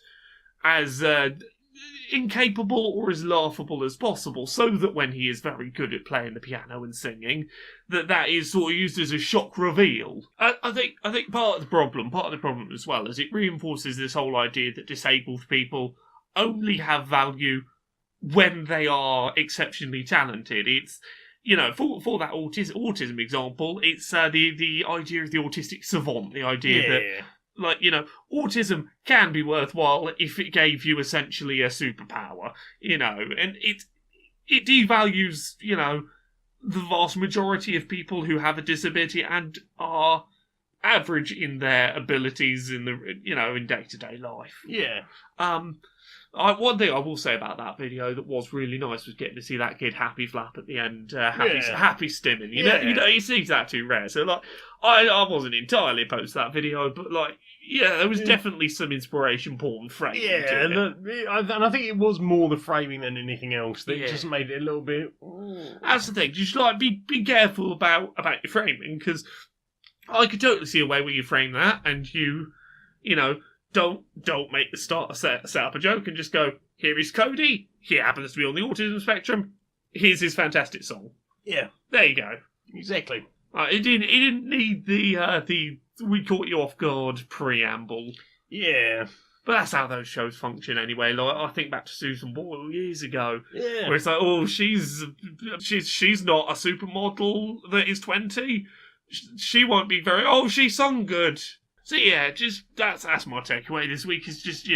incapable or as laughable as possible, so that when he is very good at playing the piano and singing, that is sort of used as a shock reveal. I think part of the problem as well, is it reinforces this whole idea that disabled people only have value when they are exceptionally talented. It's, for that autism example, it's the idea of the autistic savant, the idea that, autism can be worthwhile if it gave you essentially a superpower, and it devalues, the vast majority of people who have a disability and are average in their abilities in in day-to-day life. Yeah. One thing I will say about that video that was really nice was getting to see that kid happy flap at the end, happy stimming. You see that too rare. So like, I wasn't entirely opposed to that video, but like, there was definitely some inspiration porn framing. Yeah, and I think it was more the framing than anything else that just made it a little bit. That's the thing. Just like be careful about your framing, because I could totally see a way where you frame that and you Don't make the starter set up a joke and just go, here is Cody, he happens to be on the autism spectrum, here's his fantastic song. Yeah. There you go. Exactly. It didn't need the we caught you off guard preamble. Yeah. But that's how those shows function anyway. Like, I think back to Susan Boyle years ago. Yeah. Where it's like, oh, she's not a supermodel that is 20. She won't be very, she sung good. So yeah, just that's my takeaway this week is just,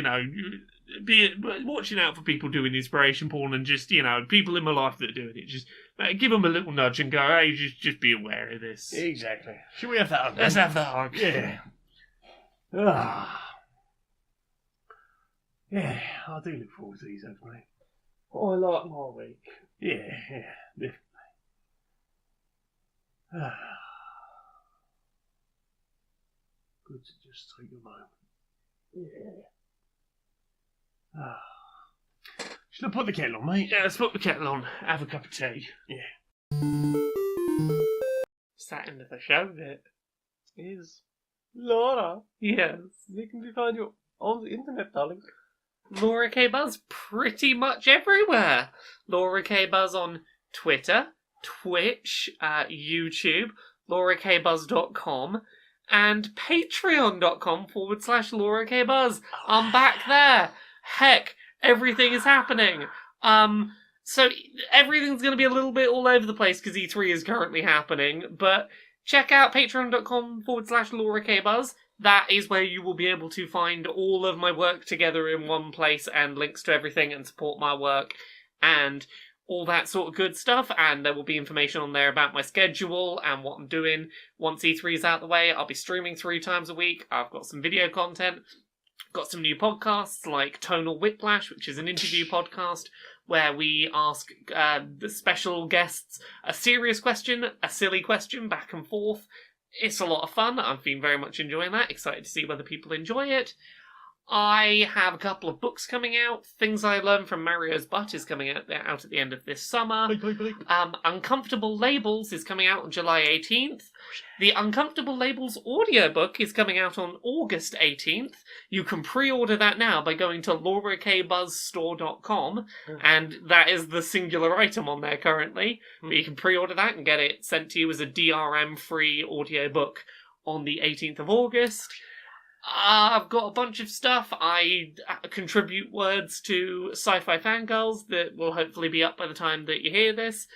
be watching out for people doing inspiration porn and just, people in my life that are doing it. Just give them a little nudge and go, hey, just be aware of this. Exactly. Should we have that hug? Let's have the hug. Yeah. Yeah, I do look forward to these hugs, mate. Oh, I like my week. Yeah, definitely. Good to just take a moment. Yeah. Should I put the kettle on, mate? Yeah, let's put the kettle on. Have a cup of tea. Yeah. It's that end of the show bit. Is Laura? Yes. Where can we find you on the internet, darling? Laura K. Buzz pretty much everywhere. Laura K. Buzz on Twitter, Twitch, YouTube, laurakbuzz.com, and patreon.com/Laura K. Buzz. I'm back there. Heck, everything is happening. So everything's going to be a little bit all over the place because E3 is currently happening, but check out patreon.com/Laura K. Buzz. That is where you will be able to find all of my work together in one place and links to everything and support my work. And all that sort of good stuff, and there will be information on there about my schedule and what I'm doing once E3 is out the way. I'll be streaming 3 times a week. I've got some video content. Got some new podcasts like Tonal Whiplash, which is an interview podcast where we ask the special guests a serious question, a silly question, back and forth. It's a lot of fun. I've been very much enjoying that. Excited to see whether people enjoy it. I have a couple of books coming out. Things I Learned from Mario's Butt is coming out at the end of this summer. Uncomfortable Labels is coming out on July 18th. The Uncomfortable Labels audiobook is coming out on August 18th. You can pre-order that now by going to laurakbuzzstore.com, and that is the singular item on there currently. But you can pre-order that and get it sent to you as a DRM-free audiobook on the 18th of August. I've got a bunch of stuff. I contribute words to Sci-Fi Fangirls that will hopefully be up by the time that you hear this.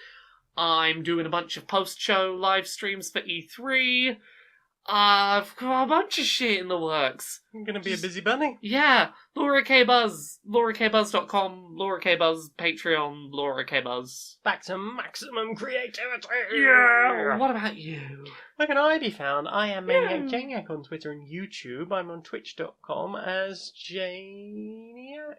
I'm doing a bunch of post-show live streams for E3. I've got a bunch of shit in the works. I'm gonna be a busy bunny. Yeah, Laura K. Buzz, laurakbuzz.com, Laura K. Buzz, Patreon, Laura K. Buzz. Back to maximum creativity. Yeah. What about you? Where can I be found? I am Maniac Janiac on Twitter and YouTube. I'm on twitch.com as Janiac.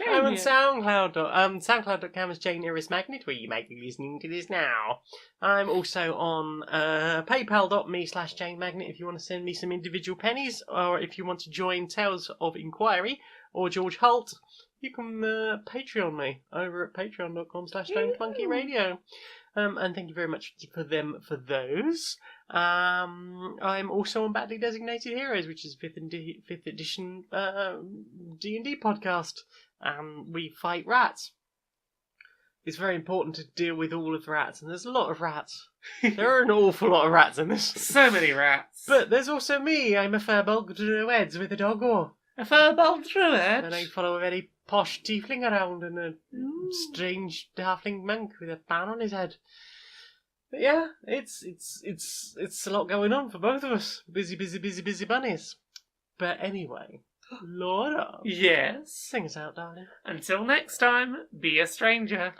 I'm on SoundCloud. SoundCloud.com as Jane Iris Magnet, where you might be listening to this now. I'm also on paypal.me/Jane Magnet if you want to send me some individual pennies, or if you want to join Tales of Inquiry or George Holt, you can Patreon me over at patreon.com/JaneFlunkyRadio. And thank you very much for those. I'm also on Badly Designated Heroes, which is 5th edition D&D podcast. We fight rats. It's very important to deal with all of the rats, and there's a lot of rats. There are an awful lot of rats in this. So many rats. But there's also me. I'm a Firbolg Druid with a dog or A Firbolg Druid? and I follow a very posh tiefling around and a strange halfling monk with a ban on his head. But yeah, it's a lot going on for both of us. Busy bunnies. But anyway, Laura, Yes. sing us out, darling. Until next time, be a stranger.